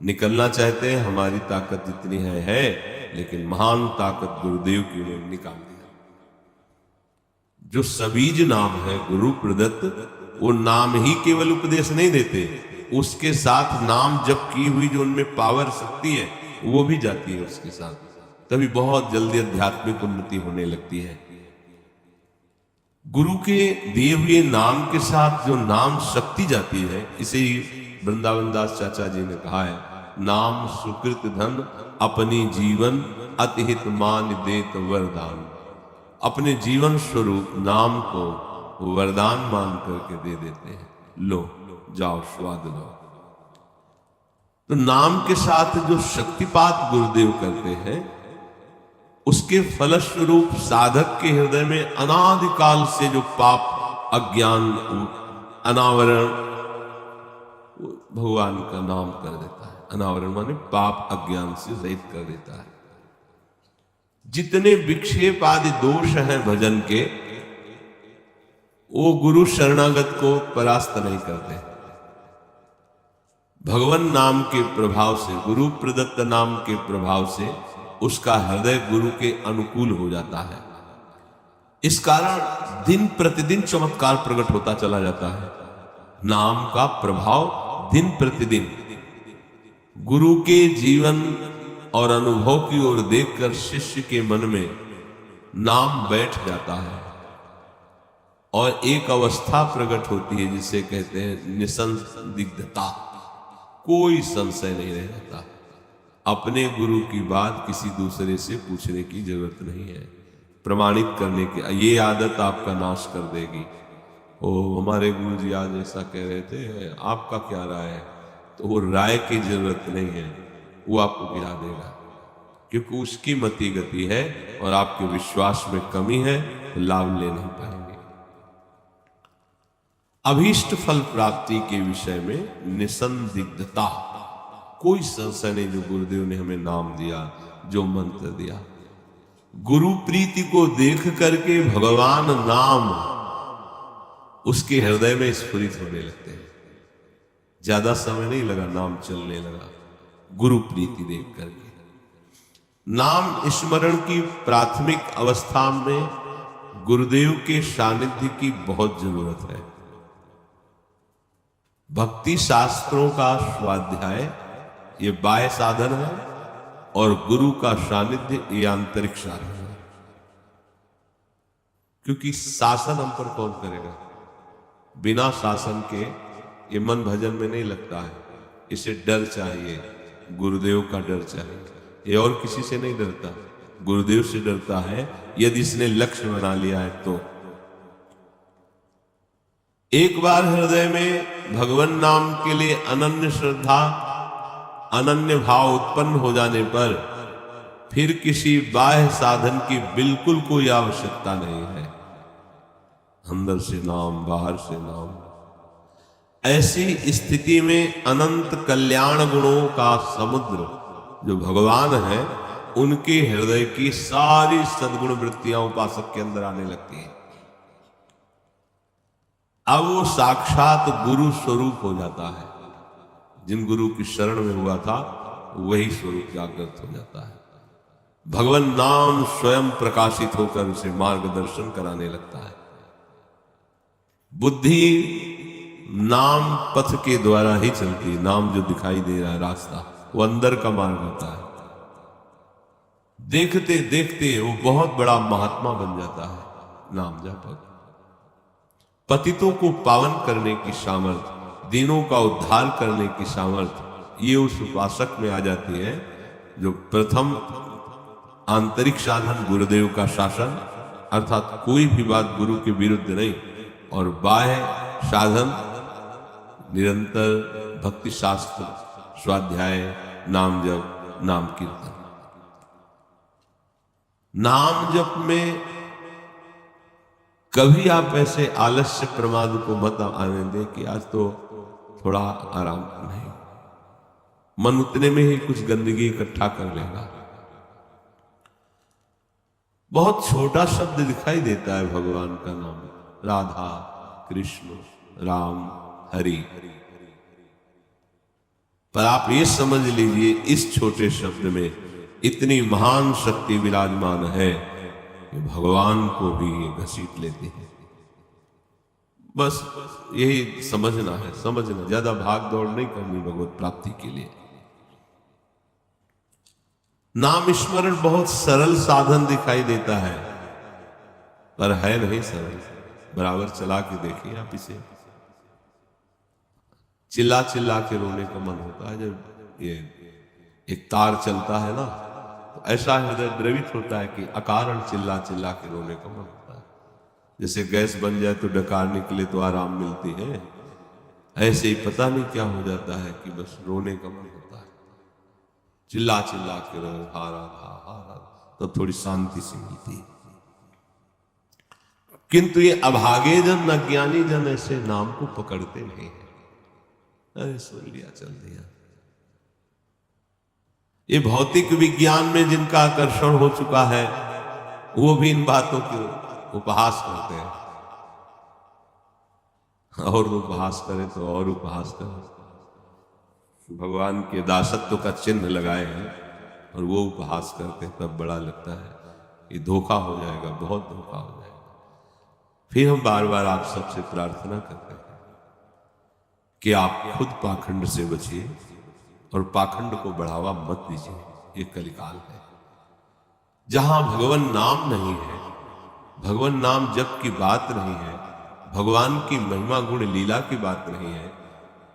निकलना चाहते हैं, हमारी ताकत जितनी है, लेकिन महान ताकत गुरुदेव की उन्होंने निकाल दिया। जो सबीज नाम है गुरु प्रदत्त, वो नाम ही केवल उपदेश नहीं देते, उसके साथ नाम जप की हुई जो उनमें पावर शक्ति है वो भी जाती है उसके साथ। तभी बहुत जल्दी आध्यात्मिक उन्नति होने लगती है। गुरु के दिए हुए नाम के साथ जो नाम शक्ति जाती है, इसे वृंदावन दास चाचा जी ने कहा है, नाम सुकृत धन अपनी जीवन अतिहित मान देत वरदान। अपने जीवन स्वरूप नाम को वरदान मान करके दे देते हैं। लो जाओ स्वाद लो। तो नाम के साथ जो शक्तिपात गुरुदेव करते हैं, उसके फलस्वरूप साधक के हृदय में अनादिकाल से जो पाप अज्ञान अनावरण भगवान का नाम कर देता है। अनावरण माने पाप अज्ञान से रहित कर देता है। जितने विक्षेप आदि दोष हैं भजन के, वो गुरु शरणागत को परास्त नहीं करते। भगवान नाम के प्रभाव से, गुरु प्रदत्त नाम के प्रभाव से उसका हृदय गुरु के अनुकूल हो जाता है। इस कारण दिन प्रतिदिन चमत्कार प्रकट होता चला जाता है। नाम का प्रभाव दिन प्रतिदिन गुरु के जीवन और अनुभव की ओर देखकर शिष्य के मन में नाम बैठ जाता है और एक अवस्था प्रकट होती है जिसे कहते हैं निसंदिग्धता। कोई संशय नहीं रह जाता। अपने गुरु की बात किसी दूसरे से पूछने की जरूरत नहीं है। प्रमाणित करने की ये आदत आपका नाश कर देगी। ओ हमारे गुरु जी आज ऐसा कह रहे थे, आपका क्या राय है? तो वो राय की जरूरत नहीं है, वो आपको गिरा देगा, क्योंकि उसकी मति गति है और आपके विश्वास में कमी है, तो लाभ ले नहीं पाएंगे। अभीष्ट फल प्राप्ति के विषय में निसंदिग्धता, कोई संशय नहीं। जो गुरुदेव ने हमें नाम दिया, जो मंत्र दिया, गुरु प्रीति को देख करके भगवान नाम उसके हृदय में स्फुरित होने लगते हैं। ज्यादा समय नहीं लगा, नाम चलने लगा गुरु प्रीति देख करके। नाम स्मरण की प्राथमिक अवस्था में गुरुदेव के सानिध्य की बहुत जरूरत है। भक्ति शास्त्रों का स्वाध्याय ये बाह्य साधन है और गुरु का सानिध्य ये आंतरिक साधन है। क्योंकि शासन हम पर कौन करेगा? बिना शासन के ये मन भजन में नहीं लगता है। इसे डर चाहिए, गुरुदेव का डर चाहिए। ये और किसी से नहीं डरता, गुरुदेव से डरता है। यदि इसने लक्ष्य बना लिया है तो एक बार हृदय में भगवान नाम के लिए अनन्य श्रद्धा, अनन्य भाव उत्पन्न हो जाने पर फिर किसी बाह्य साधन की बिल्कुल कोई आवश्यकता नहीं है। अंदर से नाम, बाहर से नाम। ऐसी स्थिति में अनंत कल्याण गुणों का समुद्र जो भगवान है, उनके हृदय की सारी सद्गुण वृत्तियां उपासक के अंदर आने लगती है। अब वो साक्षात गुरु स्वरूप हो जाता है। जिन गुरु की शरण में हुआ था वही स्वरूप जागृत हो जाता है। भगवान नाम स्वयं प्रकाशित होकर उसे मार्गदर्शन कराने लगता है। बुद्धि नाम पथ के द्वारा ही चलती है। नाम जो दिखाई दे रहा है रास्ता, वो अंदर का मार्ग होता है। देखते देखते वो बहुत बड़ा महात्मा बन जाता है नाम जापक। पतितों को पावन करने की सामर्थ, दीनों का उद्धार करने की सामर्थ ये उस उपासक में आ जाती है जो प्रथम आंतरिक साधन गुरुदेव का शासन, अर्थात कोई भी बात गुरु के विरुद्ध नहीं, और बाह्य साधन निरंतर भक्ति शास्त्र, स्वाध्याय, नाम जप, नाम कीर्तन। नाम जप में कभी आप ऐसे आलस्य प्रमाद को मत आने दें कि आज तो थोड़ा आराम नहीं, मन उतने में ही कुछ गंदगी इकट्ठा कर लेगा। बहुत छोटा शब्द दिखाई देता है भगवान का नाम, राधा, कृष्ण, राम, हरि, पर आप ये समझ लीजिए इस छोटे शब्द में इतनी महान शक्ति विराजमान है कि भगवान को भी ये घसीट लेते हैं। बस यही समझना है, समझना, ज्यादा भाग दौड़ नहीं करनी भगवत प्राप्ति के लिए। नाम स्मरण बहुत सरल साधन दिखाई देता है, पर है नहीं सरल। बराबर चला के देखिए आप इसे, चिल्ला चिल्ला के रोने का मन होता है। जब ये एक तार चलता है ना, तो ऐसा हृदय द्रवित होता है कि अकारण चिल्ला चिल्ला के रोने का मन होता है। जैसे गैस बन जाए तो डकार निकले तो आराम मिलती है, ऐसे ही पता नहीं क्या हो जाता है कि बस रोने का मन होता है। चिल्ला चिल्ला के रो, हारा हारा, तो थोड़ी शांति सी मिलती है। किंतु ये अभागे जन, अज्ञानी जन ऐसे नाम को पकड़ते नहीं है। अरे सुन लिया, चल दिया। ये भौतिक विज्ञान में जिनका आकर्षण हो चुका है वो भी इन बातों के उपहास करते हैं, और उपहास करें तो और उपहास करें। भगवान के दासत्व का चिन्ह लगाए हैं और वो उपहास करते हैं, तब बड़ा लगता है ये धोखा हो जाएगा, बहुत धोखा हो जाएगा। फिर हम बार बार आप सबसे प्रार्थना करते हैं कि आप खुद पाखंड से बचिए और पाखंड को बढ़ावा मत दीजिए। ये कलिकाल है जहां भगवान नाम नहीं है, भगवान नाम जप की बात नहीं है, भगवान की महिमा गुण लीला की बात नहीं है,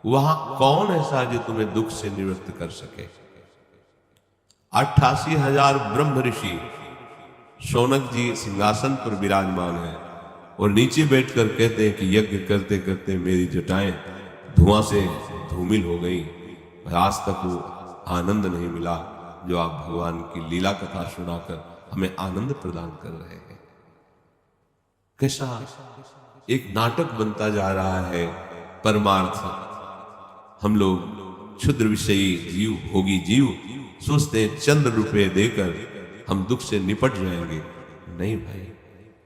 वहां कौन ऐसा जो तुम्हें दुख से निवृत्त कर सके। 88,000 ब्रह्म ऋषि शौनक जी सिंहासन पर विराजमान है और नीचे बैठकर कहते हैं कि यज्ञ करते करते मेरी जटाएं धुआं से धूमिल हो गई, आज तक वो आनंद नहीं मिला जो आप भगवान की लीला कथा सुनाकर हमें आनंद प्रदान कर रहे हैं। कैसा एक नाटक बनता जा रहा है परमार्थ। हम लोग क्षुद्र विषयी जीव, भोगी जीव, सोचते हैं चंद्र रुपए देकर हम दुख से निपट जाएंगे। नहीं भाई,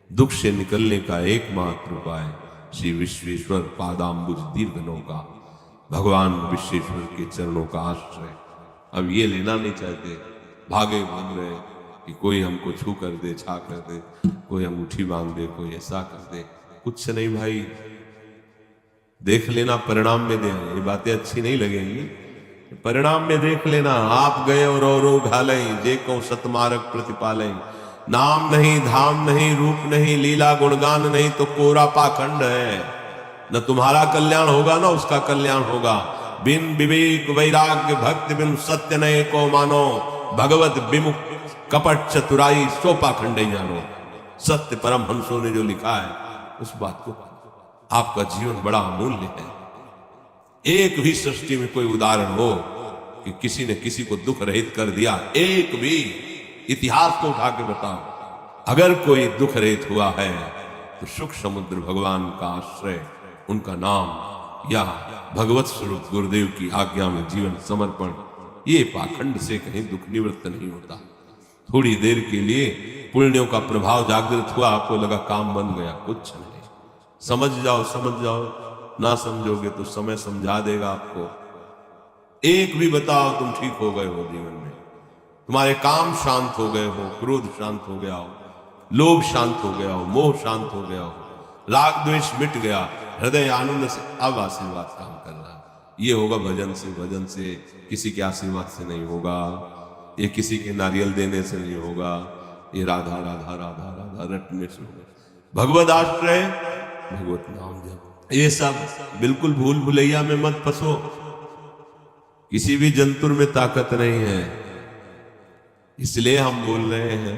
दुख से निकलने का एकमात्र उपाय श्री विश्वेश्वर पादाम्बुज दीर्घ नौका, भगवान विश्वेश्वर के चरणों का आश्रय। अब ये लेना नहीं चाहते, भागे भाग रहे कि कोई हमको छू कर दे, छा कर दे, कोई अंगूठी मांग दे, कोई ऐसा कर दे। कुछ नहीं भाई, देख लेना परिणाम में दे। ये बातें अच्छी नहीं लगेंगी, परिणाम में देख लेना। आप गए और घालें जे को सतमार्ग प्रतिपालें। नाम नहीं, धाम नहीं, रूप नहीं, लीला गुणगान नहीं तो कोरा पाखंड है। न तुम्हारा कल्याण होगा ना उसका कल्याण होगा। बिन विवेक वैराग्य भक्ति बिन सत्य नये को मानो, भगवत विमुख कपट चतुराई सो पाखंडे जानो। सत्य परम हंसों ने जो लिखा है उस बात को, आपका जीवन बड़ा अमूल्य है। एक भी सृष्टि में कोई उदाहरण हो कि किसी ने किसी को दुख रहित कर दिया, एक भी इतिहास को उठा के बताओ। अगर कोई दुख रहित हुआ है तो सुख समुद्र भगवान का आश्रय, उनका नाम या भगवत स्वरूप गुरुदेव की आज्ञा में जीवन समर्पण, ये पाखंड से कहीं दुख निवृत्त नहीं होता। थोड़ी देर के लिए पुण्यों का प्रभाव जागृत हुआ, आपको लगा काम बन गया, कुछ नहीं। समझ जाओ, समझ जाओ, ना समझोगे तो समय समझा देगा आपको। एक भी बताओ तुम ठीक हो गए हो जीवन में, तुम्हारे काम शांत हो गए हो, क्रोध शांत हो गया हो, लोभ शांत हो गया हो, मोह शांत हो गया हो, राग द्वेष मिट गया, हृदय आनंद से अब आशीर्वाद काम कर रहा है। ये होगा भजन से, किसी के आशीर्वाद से नहीं होगा, ये किसी के नारियल देने से नहीं होगा, ये राधा राधा राधा राधा रटने से होगा। भगवद आश्रय, भगवत नाम जप, ये सब बिल्कुल भूल भुलैया में मत फंसो। किसी भी जंतुर में ताकत नहीं है। इसलिए हम बोल रहे हैं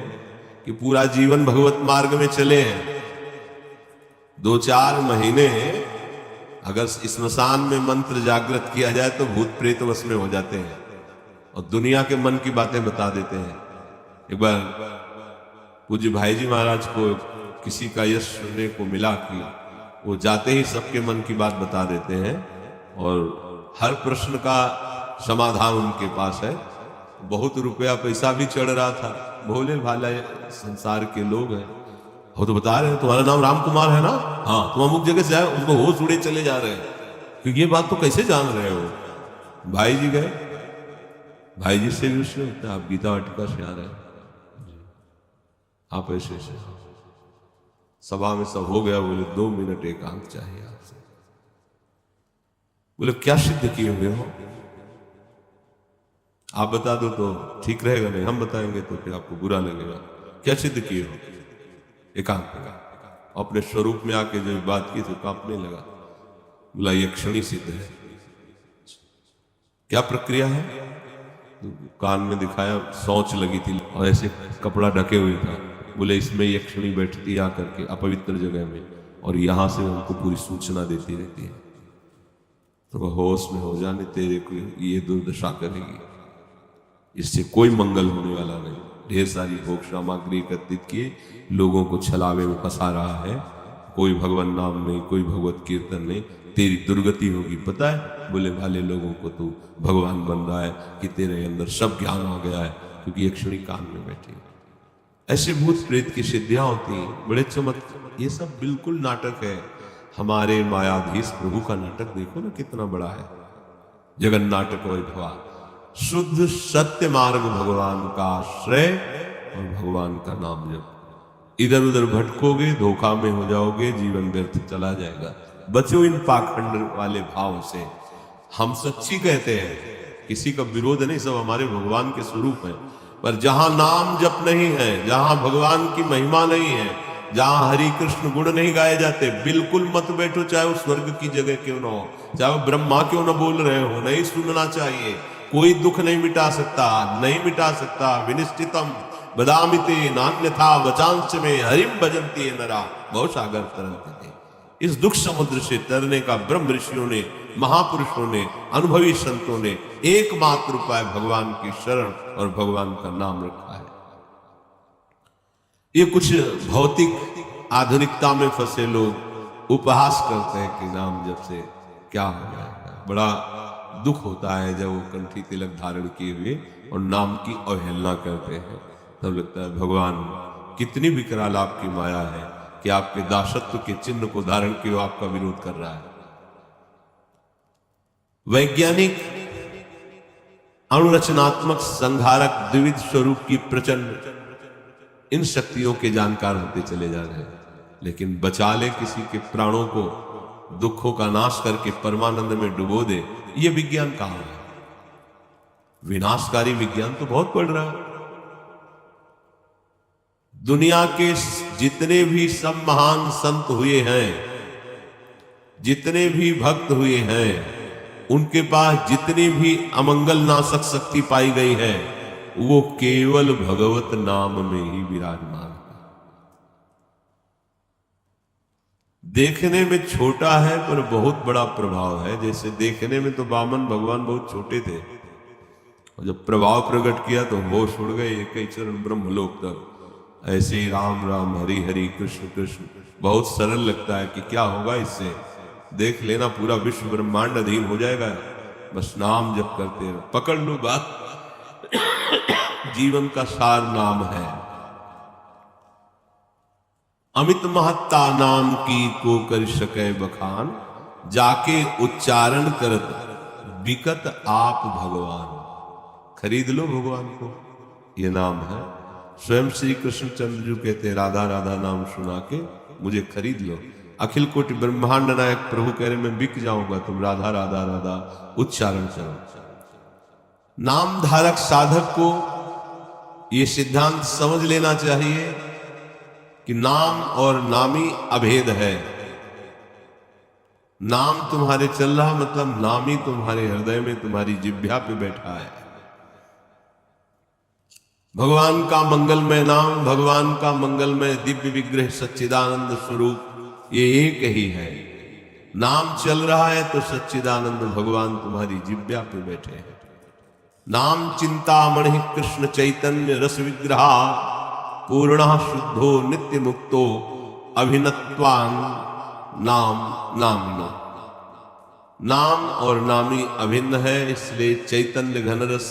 कि पूरा जीवन भगवत मार्ग में चले हैं। 2-4 महीने अगर स्मशान में मंत्र जागृत किया जाए तो भूत प्रेत वश में हो जाते हैं और दुनिया के मन की बातें बता देते हैं। एक बार पूज्य भाई जी महाराज को किसी का यश सुनने को मिला कि वो जाते ही सबके मन की बात बता देते हैं और हर प्रश्न का समाधान उनके पास है। बहुत रुपया पैसा भी चढ़ रहा था, भोले भाले संसार के लोग हैं। वो तो बता रहे हैं तुम्हारा नाम राम कुमार है ना, हाँ तुम अमुक जगह से आए, उनको होश उड़े चले जा रहे हैं। क्योंकि ये बात तो कैसे जान रहे हो? भाई जी गए, भाई जी से भी उसने होता, आप गीता वाटिका से आ रहे हैं, आप ऐसे से सभा में सब हो गया। बोले 2 मिनट एकांत चाहिए आपसे। बोले क्या सिद्ध किए हुए हो? आप बता दो तो ठीक रहेगा, नहीं हम बताएंगे तो फिर आपको बुरा लगेगा। क्या सिद्ध किए हो? एकांत में अपने स्वरूप में आके जो बात की तो कांपने लगा। बोला ये क्षणी सिद्ध है। क्या प्रक्रिया है? तो कान में दिखाया, सोच लगी थी और ऐसे कपड़ा ढके हुए था। बोले इसमें ये क्षणी बैठती है आकर के अपवित्र जगह में और यहां से उनको पूरी सूचना देती रहती है। तो होश में हो जाने तेरे को ये दुर्दशा करेगी, इससे कोई मंगल होने वाला नहीं। ढेर सारी भोग सामग्री एकत्रित किए, लोगों को छलावे में फंसा रहा है। कोई भगवान नाम नहीं, कोई भगवत कीर्तन नहीं, तेरी दुर्गति होगी। पता है बोले भाले लोगों को तू भगवान बन रहा है कि तेरे अंदर सब ज्ञान आ गया है, क्योंकि एक क्षणी कान में बैठी। ऐसे भूत प्रेत की सिद्धियां होती हैं, बड़े चमत्कार। ये सब बिल्कुल नाटक है। हमारे मायाधीश प्रभु का नाटक देखो ना कितना बड़ा है। जगन नाटक वैभवा, शुद्ध सत्य मार्ग भगवान का आश्रय और भगवान का नाम जप। इधर उधर भटकोगे, धोखा में हो जाओगे, जीवन व्यर्थ चला जाएगा। बचो इन पाखंड वाले भाव से। हम सच्ची कहते हैं, किसी का विरोध नहीं, सब हमारे भगवान के स्वरूप हैं। पर जहां नाम जप नहीं है, जहां भगवान की महिमा नहीं है, जहां हरि कृष्ण गुण नहीं गाए जाते, बिल्कुल मत बैठो। चाहे वो स्वर्ग की जगह क्यों ना हो, चाहे वो ब्रह्मा क्यों ना बोल रहे हो, नहीं सुनना चाहिए। कोई दुख नहीं मिटा सकता, नहीं मिटा सकता। विनिश्चितम बदामिते नान्यथा वचांश में हरिम भजन्ति नरा भवसागर तरन्ति थे। इस दुख समुद्र से तरने का ब्रह्म ऋषियों ने, महापुरुषों ने, अनुभवी संतों ने एकमात्र उपाय भगवान की शरण और भगवान का नाम रखा है। ये कुछ भौतिक आधुनिकता में फंसे लोग उपहास करते हैं कि नाम जप से क्या हो जाएगा। बड़ा दुख होता है जब वो कंठी तिलक धारण किए हुए और नाम की अवहेलना करते हैं। तब लगता है भगवान कितनी विकराल आपकी माया है कि आपके दासत्व के चिन्ह को धारण किए वो आपका विरोध कर रहा है। वैज्ञानिक अणुरचनात्मक संहारक द्विविध स्वरूप की प्रचंड इन शक्तियों के जानकार होते चले जा रहे हैं, लेकिन बचा ले किसी के प्राणों को, दुखों का नाश करके परमानंद में डुबो दे, ये विज्ञान कहां है? विनाशकारी विज्ञान तो बहुत बढ़ रहा है। दुनिया के जितने भी सब महान संत हुए हैं, जितने भी भक्त हुए हैं, उनके पास जितनी भी अमंगल नाशक शक्ति पाई गई है, वो केवल भगवत नाम में ही विराजमान है। देखने में छोटा है पर बहुत बड़ा प्रभाव है। जैसे देखने में तो वामन भगवान बहुत छोटे थे और जब प्रभाव प्रकट किया तो होश उड़ गए, एक ही चरण ब्रह्मलोक तक। ऐसे ही राम राम हरि हरि कृष्ण कृष्ण बहुत सरल लगता है कि क्या होगा इससे, देख लेना पूरा विश्व ब्रह्मांड अधीन हो जाएगा, बस नाम जप करते रहो। पकड़ लो बात, जीवन का सार नाम है। अमित महत्ता नाम की को कर सके बखान, जाके उच्चारण करत बिकत आप भगवान। खरीद लो भगवान को, ये नाम है। स्वयं श्री कृष्ण चंद्र जी कहते राधा राधा नाम सुना के मुझे खरीद लो। अखिल कोटि ब्रह्मांड नायक प्रभु कह रहे मैं बिक जाऊंगा, तुम राधा राधा राधा उच्चारण करो। नाम धारक साधक को यह सिद्धांत समझ लेना चाहिए कि नाम और नामी अभेद है। नाम तुम्हारे चल रहा मतलब नामी तुम्हारे हृदय में, तुम्हारी जिह्वा पे बैठा है। भगवान का मंगलमय नाम, भगवान का मंगलमय दिव्य विग्रह सच्चिदानंद स्वरूप ये एक ही है। नाम चल रहा है तो सच्चिदानंद भगवान तुम्हारी जिह्वा पे बैठे हैं। नाम चिंतामणि कृष्ण चैतन्य रस विग्रहा पूर्ण शुद्धो नित्य मुक्तो अभिनत्वान नाम नामिनो। नाम और नामी अभिन्न है, इसलिए चैतन्य घनरस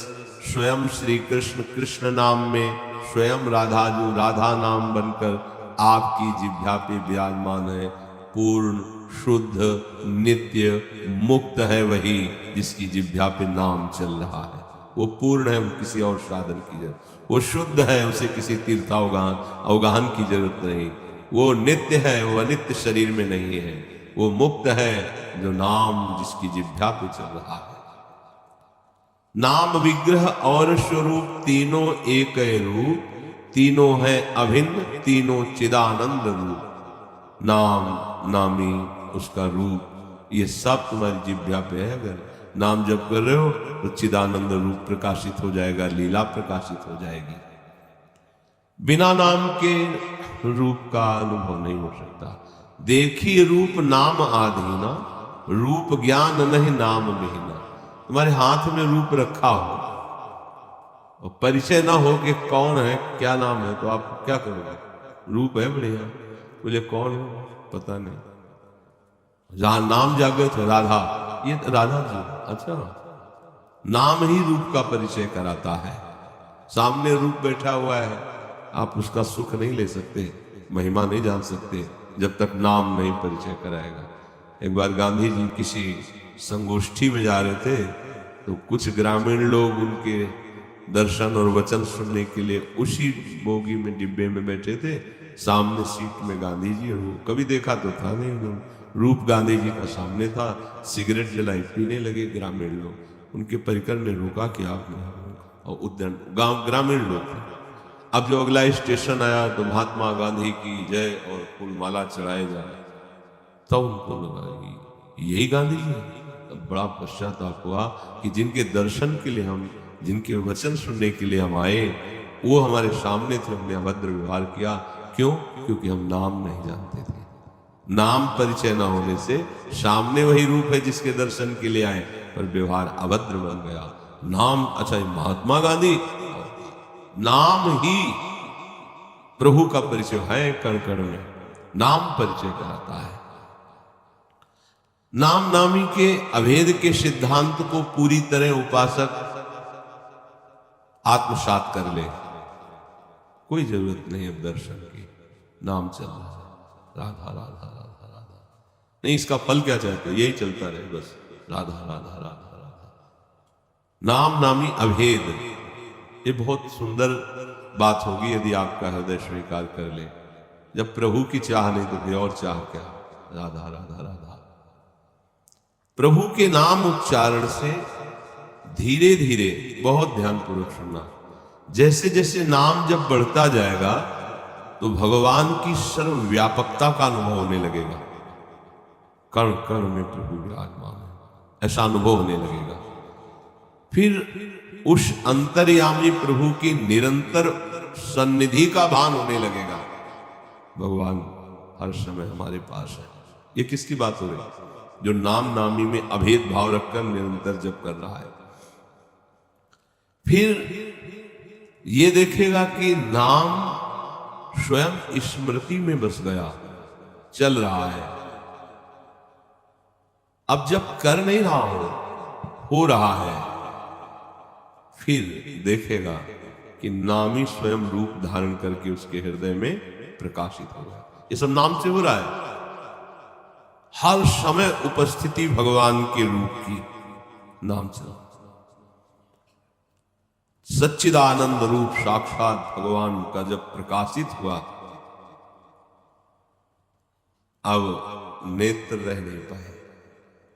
स्वयं श्री कृष्ण कृष्ण नाम में स्वयं राधा जो राधा नाम बनकर आपकी जिह्वा पे विराजमान है, पूर्ण शुद्ध नित्य मुक्त है वही जिसकी जिह्वा पे नाम चल रहा है। वो पूर्ण है, वो किसी और साधन की जरूरत, वो शुद्ध है, उसे किसी तीर्थावगाहन की जरूरत नहीं। वो नित्य है, वो अनित्य शरीर में नहीं है। वो मुक्त है जो नाम जिसकी जिह्वा पे चल रहा है। नाम विग्रह और स्वरूप तीनों एक रूप, तीनों है अभिन्न, तीनों चिदानंद रूप। नाम नामी उसका रूप, ये सब तुम्हारी जिह्वा पे है। अगर नाम जप कर रहे हो तो चिदानंद रूप प्रकाशित हो जाएगा, लीला प्रकाशित हो जाएगी। बिना नाम के रूप का अनुभव नहीं हो सकता। देखिए रूप नाम आधीना, रूप ज्ञान नहीं नाम विहीना। तुम्हारे हाथ में रूप रखा हो और परिचय ना हो कि कौन है क्या नाम है, तो आप क्या करोगे? रूप है बढ़िया, मुझे कौन है पता नहीं। जहां नाम जागृत हो राधा, ये राधा जी, अच्छा नाम ही रूप का परिचय कराता है। सामने रूप बैठा हुआ है, आप उसका सुख नहीं ले सकते, महिमा नहीं जान सकते जब तक नाम नहीं परिचय कराएगा। एक बार गांधी जी किसी संगोष्ठी में जा रहे थे तो कुछ ग्रामीण लोग उनके दर्शन और वचन सुनने के लिए उसी बोगी में डिब्बे में बैठे थे। सामने सीट में गांधी जी, और वो कभी देखा तो था नहीं, रूप गांधी जी का सामने था। सिगरेट जलाई पीने लगे ग्रामीण लोग। उनके परिकर ने रोका कि आप नहीं, और उद्यन गांव ग्रामीण लोग थे। अब जो अगला स्टेशन आया तो महात्मा गांधी की जय और फूलमाला चढ़ाए जाए, तब उनको लगा यही गांधी जी। तब बड़ा पश्चाताप हुआ कि जिनके दर्शन के लिए हम, जिनके वचन सुनने के लिए हम आए, वो हमारे सामने थे, हमने अभद्र व्यवहार किया। क्यों? क्योंकि हम नाम नहीं जानते थे। नाम परिचय न होने से सामने वही रूप है जिसके दर्शन के लिए आए, पर व्यवहार अभद्र बन गया। नाम, अच्छा महात्मा गांधी, नाम ही प्रभु का परिचय है। कण कण में नाम परिचय कराता है। नाम नामी के अभेद के सिद्धांत को पूरी तरह उपासक आत्मसात कर ले, कोई जरूरत नहीं अब दर्शन की। नाम चल रहा है, राधा राधा राधा राधा, नहीं इसका फल क्या चाहते, यही चलता रहे बस, राधा राधा राधा राधा। नाम नामी अभेद, ये बहुत सुंदर बात होगी यदि आपका हृदय स्वीकार कर ले। जब प्रभु की चाह नहीं तो फिर और चाह क्या? राधा राधा राधा। प्रभु के नाम उच्चारण से धीरे धीरे, बहुत ध्यानपूर्वक सुनना, जैसे जैसे नाम जब बढ़ता जाएगा तो भगवान की सर्वव्यापकता का अनुभव होने लगेगा। कण कण में प्रभु विराजमान है, ऐसा अनुभव होने लगेगा। फिर उस अंतर्यामी प्रभु की निरंतर सन्निधि का भान होने लगेगा। भगवान हर समय हमारे पास है। ये किसकी बात हो रही है? जो नाम नामी में अभेद भाव रखकर निरंतर जप कर रहा है। फिर ये देखेगा कि नाम स्वयं स्मृति में बस गया, चल रहा है। अब जब कर नहीं रहा हो रहा है, फिर देखेगा कि नामी स्वयं रूप धारण करके उसके हृदय में प्रकाशित हो रहा है। ये सब नाम से हो रहा है। हर समय उपस्थिति भगवान के रूप की नाम से। सच्चिदानंद रूप साक्षात भगवान का जब प्रकाशित हुआ, अब नेत्र रह नहीं पाए,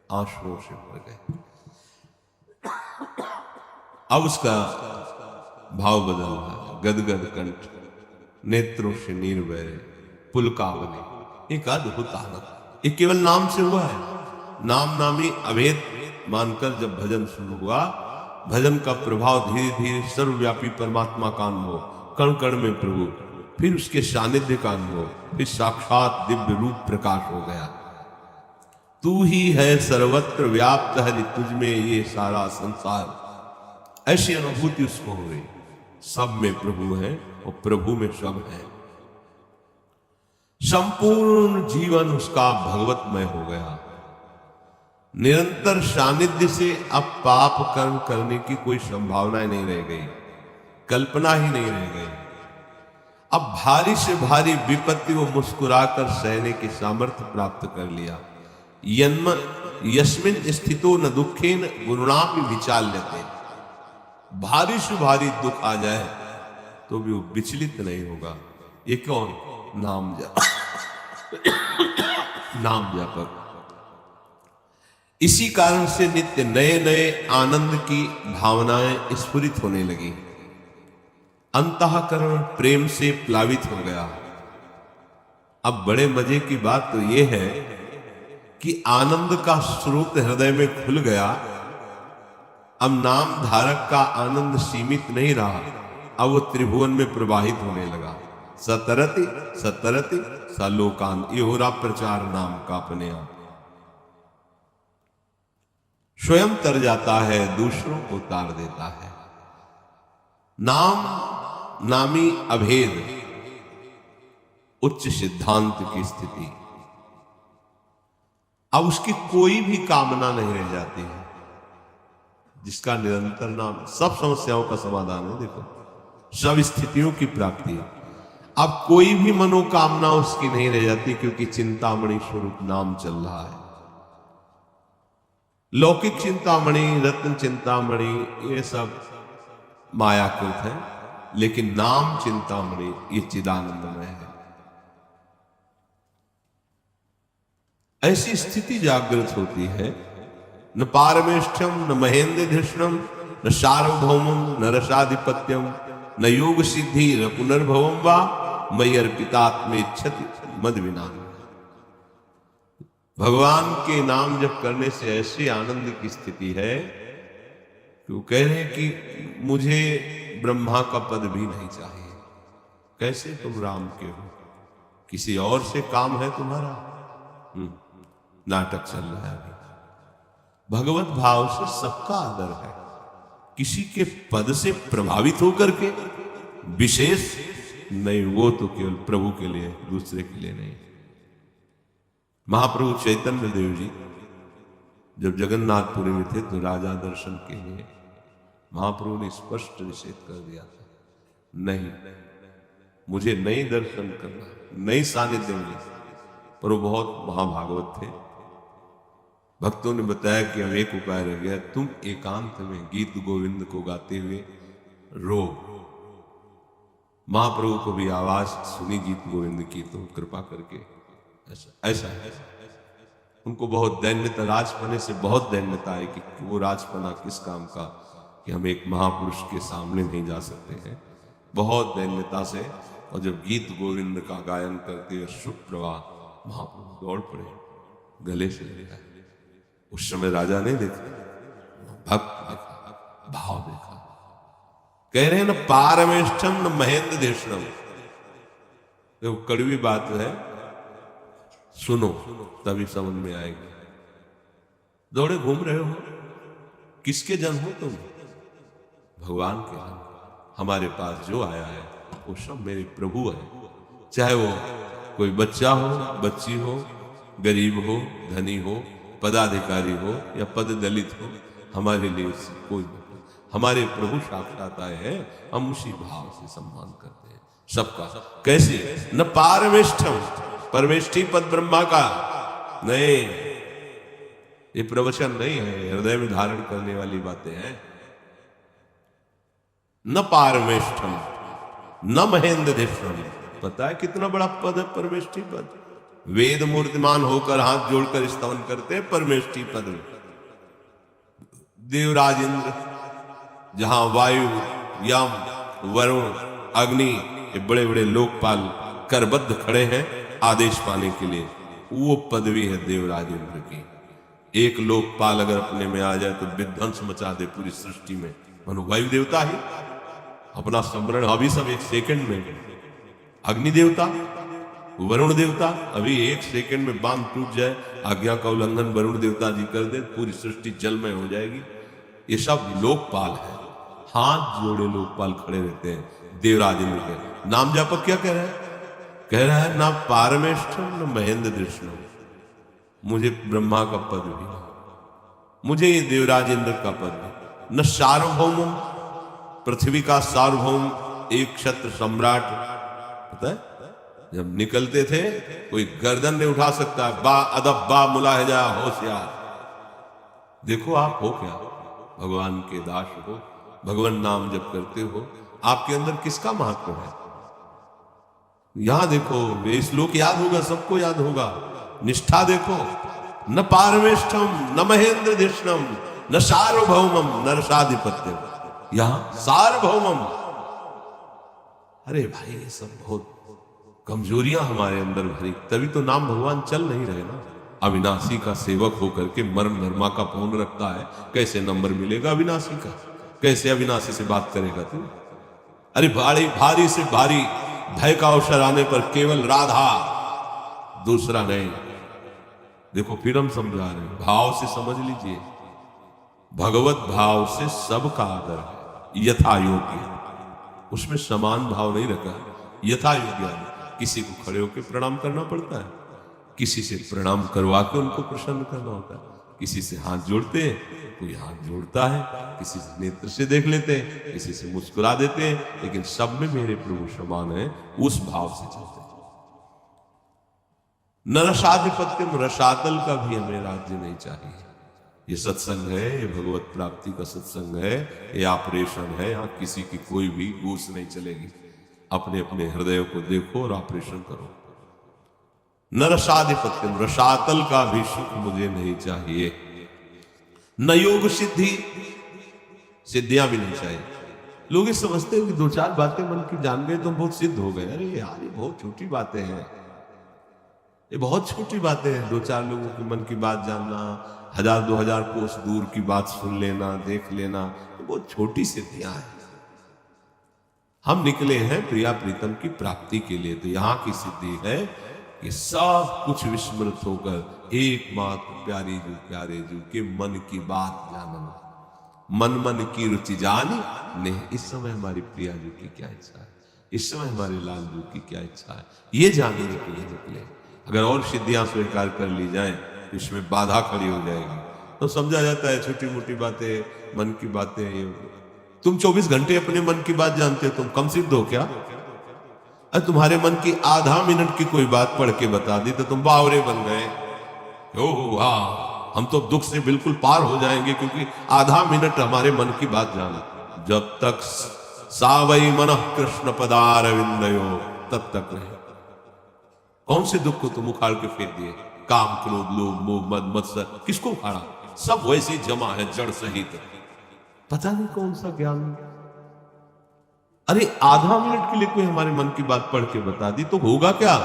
आंसुओं से भर गए। अब उसका भाव बदल रहा, गदगद कंठ, नेत्रों से नीर बह रहे, पुलकावनी। एक अद्भुत आनंद, ये केवल नाम से हुआ है। नाम नामी अभेद मानकर जब भजन शुरू हुआ, भजन का प्रभाव धीरे धीरे सर्वव्यापी परमात्मा का अनुभव, कण कण में प्रभु, फिर उसके सानिध्य का अनुभव, फिर साक्षात दिव्य रूप प्रकाश हो गया। तू ही है सर्वत्र व्याप्त, हरि तुझ में ये सारा संसार। ऐसी अनुभूति उसको हो गई, सब में प्रभु है और प्रभु में सब है। संपूर्ण जीवन उसका भगवतमय हो गया। निरंतर सानिध्य से अब पाप कर्म करने की कोई संभावना नहीं रह गई, कल्पना ही नहीं रह गई। अब भारी से भारी विपत्ति को मुस्कुराकर सहने की सामर्थ्य प्राप्त कर लिया। यस्मिन स्थितो न दुखेन गुरुणापि विचाल्यते। भारी से भारी दुख आ जाए तो भी वो विचलित नहीं होगा। ये कौन? नाम नाम जापक। इसी कारण से नित्य नए नए आनंद की भावनाएं स्फुरित होने लगी। अंतःकरण प्रेम से प्लावित हो गया। अब बड़े मजे की बात तो यह है कि आनंद का स्रोत हृदय में खुल गया। अब नाम धारक का आनंद सीमित नहीं रहा, अब वो त्रिभुवन में प्रवाहित होने लगा। सतरति सतरति सलोकान, ये हो रहा प्रचार नाम का अपने आप। स्वयं तर जाता है, दूसरों को तार देता है। नाम नामी अभेद, उच्च सिद्धांत की स्थिति। अब उसकी कोई भी कामना नहीं रह जाती है। जिसका निरंतर नाम सब समस्याओं का समाधान है, देखो, सब स्थितियों की प्राप्ति है। अब कोई भी मनोकामना उसकी नहीं रह जाती, क्योंकि चिंतामणि स्वरूप नाम चल रहा है। लौकिक चिंतामणि, रत्न चिंतामणि, ये सब मायाकृत है, लेकिन नाम चिंतामणि ये चिदानंदमय है। ऐसी स्थिति जागृत होती है। न पारमेष्ठ्यम न महेंद्र धृष्णम न सार्वभौमम न रसाधिपत्यम न योग सिद्धि न पुनर्भवम वा मयि अर्पितात्मेच्छति मद विना। भगवान के नाम जप करने से ऐसे आनंद की स्थिति है कि वो कह रहे हैं कि मुझे ब्रह्मा का पद भी नहीं चाहिए। कैसे तुम राम के हो? किसी और से काम है तुम्हारा? नाटक चल रहा है अभी। भगवत भाव से सबका आदर है। किसी के पद से प्रभावित होकर के विशेष नहीं, वो तो केवल प्रभु के लिए, दूसरे के लिए नहीं। महाप्रभु चैतन्य देव जी जब जगन्नाथपुरी में थे तो राजा दर्शन के लिए महाप्रभु ने स्पष्ट निषेध कर दिया था, नहीं, मुझे नहीं दर्शन करना, नहीं सानिध्य मिले। पर वो बहुत महाभागवत थे। भक्तों ने बताया कि अब एक उपाय रह गया, तुम एकांत में गीत गोविंद को गाते हुए रो। महाप्रभु को भी आवाज सुनी गीत गोविंद की, तो कृपा करके ऐसा है। उनको बहुत दैन्यता, राजपने से बहुत दैन्यता है कि वो राजपना किस काम का कि हम एक महापुरुष के सामने नहीं जा सकते हैं, बहुत दैन्यता से। और जब गीत गोविंद का गायन करते हुए शुभ प्रवाह, महाप्रभु दौड़ पड़े, गले से लिया। उस समय राजा ने देखा, भक्त देखा, भाव देखा। कह रहे हैं न पारमेष्ठम न महेंद्र देशनम। वो कड़वी बात है, सुनो तभी समझ में आएगी। दौड़े घूम रहे हो, किसके जन हो तुम? भगवान के जन। हमारे पास जो आया है वो सब मेरे प्रभु है। चाहे वो कोई बच्चा हो, बच्ची हो, गरीब हो, धनी हो, पदाधिकारी हो या पद दलित हो, हमारे लिए कोई मतलब। हमारे प्रभु साक्षात आए हैं, हम उसी भाव से सम्मान करते हैं सबका। कैसे? न पारमेष्ठम, परमेष्ठी पद ब्रह्मा का नहीं। ये प्रवचन नहीं है, हृदय में धारण करने वाली बातें हैं। न पारमेष्ठम न महेंद्र देशम। पता है कितना बड़ा पद है परमेष्ठी पद? वेद मूर्तिमान होकर हाथ जोड़कर स्तवन करते हैं परमेष्ठी पद में। देवराज इंद्र, जहां वायु, यम, वरुण, अग्नि, ये बड़े बड़े लोकपाल करबद्ध खड़े हैं आदेश पाने के लिए, वो पदवी है देवराज इंद्र की। एक लोकपाल अगर अपने में आ जाए तो विध्वंस मचा दे पूरी सृष्टि में। मनु वायु देवता ही अपना स्मरण अभी सब एक सेकंड में, अग्नि देवता, वरुण देवता अभी एक सेकंड में बांध टूट जाए, आज्ञा का उल्लंघन वरुण देवता जी कर दे, पूरी सृष्टि जलमय हो जाएगी। ये सब लोकपाल है, हाथ जोड़े लोकपाल खड़े रहते हैं देवराज इंद्र के। नाम जापक क्या कह रहा है? कह रहा है ना पारमेष्ठम न महेंद्र दृष्णम, मुझे ब्रह्मा का पद भी, मुझे ये देवराज इंद्र का पद भी, न सार्वभौम, पृथ्वी का सार्वभौम, एक क्षत्र सम्राट। पता है जब निकलते थे कोई गर्दन नहीं उठा सकता, बा अदब बा मुलाहिजा होशियार। देखो आप हो क्या, भगवान के दास हो, भगवान नाम जब करते हो, आपके अंदर किसका महत्व है? यहां देखो, ये श्लोक याद होगा, सबको याद होगा। निष्ठा देखो, न पारमेष्ठम न महेंद्र धिष्णम न सार्वभौमम नरसाधिपत्यम, यहां सार्वभौमम। अरे भाई ये सब बहुत कमजोरियां हमारे अंदर भरी, तभी तो नाम भगवान चल नहीं रहे ना। अविनाशी का सेवक होकर के मरण धर्मा का पौन रखता है, कैसे नंबर मिलेगा अविनाशी का? कैसे अविनाशी से बात करेगा तू? अरे भारी भारी से भारी भय का अवसर आने पर केवल राधा, दूसरा नहीं। देखो फिर हम समझा रहे हैं, भाव से समझ लीजिए, भगवत भाव से सबका आदर है, यथा योग्य, उसमें समान भाव नहीं रखा, यथा योग्य। किसी को खड़े होकर प्रणाम करना पड़ता है, किसी से प्रणाम करवा के उनको प्रसन्न करना होता है, किसी से हाथ जोड़ते हैं, कोई हाथ जोड़ता है, किसी से नेत्र से देख लेते हैं, किसी से मुस्कुरा देते हैं, लेकिन सब में मेरे प्रभु समान है, उस भाव से चलते हैं। न रसाधिपत्यम, रसातल का भी हमें राज्य नहीं चाहिए। ये सत्संग है, ये भगवत प्राप्ति का सत्संग है, ये ऑपरेशन है, यहाँ किसी की कोई भी घूस नहीं चलेगी। अपने अपने हृदय को देखो और ऑपरेशन करो। न रसाधिपत्यम, रसातल का भी सुख मुझे नहीं चाहिए। न योग सिद्धि, सिद्धियां भी नहीं चाहिए। लोग ये समझते हैं कि दो चार बातें मन की जान गए तो बहुत सिद्ध हो गए। अरे यार ये बहुत छोटी बातें हैं, ये बहुत छोटी बातें हैं। दो चार लोगों के मन की बात जानना, 1000-2000 कोस दूर की बात सुन लेना, देख लेना, ये बहुत छोटी सिद्धियां हैं। हम निकले हैं प्रिया प्रीतम की प्राप्ति के लिए, तो यहां की सिद्धि है कि सब कुछ विस्मृत होकर एकमात्र प्यारी जू प्यारे जू के मन की बात जानना। मन मन की रुचि जानी नहीं, इस समय हमारी प्रिया जू की क्या इच्छा है, इस समय हमारे लाल जू की क्या इच्छा है, ये जानने के लिए निकले। अगर और सिद्धियां स्वीकार कर ली जाएं तो इसमें बाधा खड़ी हो जाएगी, तो समझा जाता है छोटी मोटी बातें, मन की बातें। ये तुम 24 घंटे अपने मन की बात जानते हो, तुम कम सिद्ध हो क्या? अरे तुम्हारे मन की आधा मिनट की कोई बात पढ़ के बता दी तो तुम बावरे बन गए। ओ हाँ, हम तो दुख से बिल्कुल पार हो जाएंगे क्योंकि आधा मिनट हमारे मन की बात जाना। जब तक सावई मन कृष्ण पदारविंदयो, तब तक नहीं। कौन से दुख को तुम उखाड़ के फेंक दिए? काम, क्रोध, लोभ, मोह, मद, मत्सर, किसको उखाड़ा? सब वैसे जमा है जड़ सहित, पता नहीं कौन सा ज्ञान। अरे आधा मिनट के लिए कोई हमारे मन की बात पढ़ के बता दी तो होगा क्या?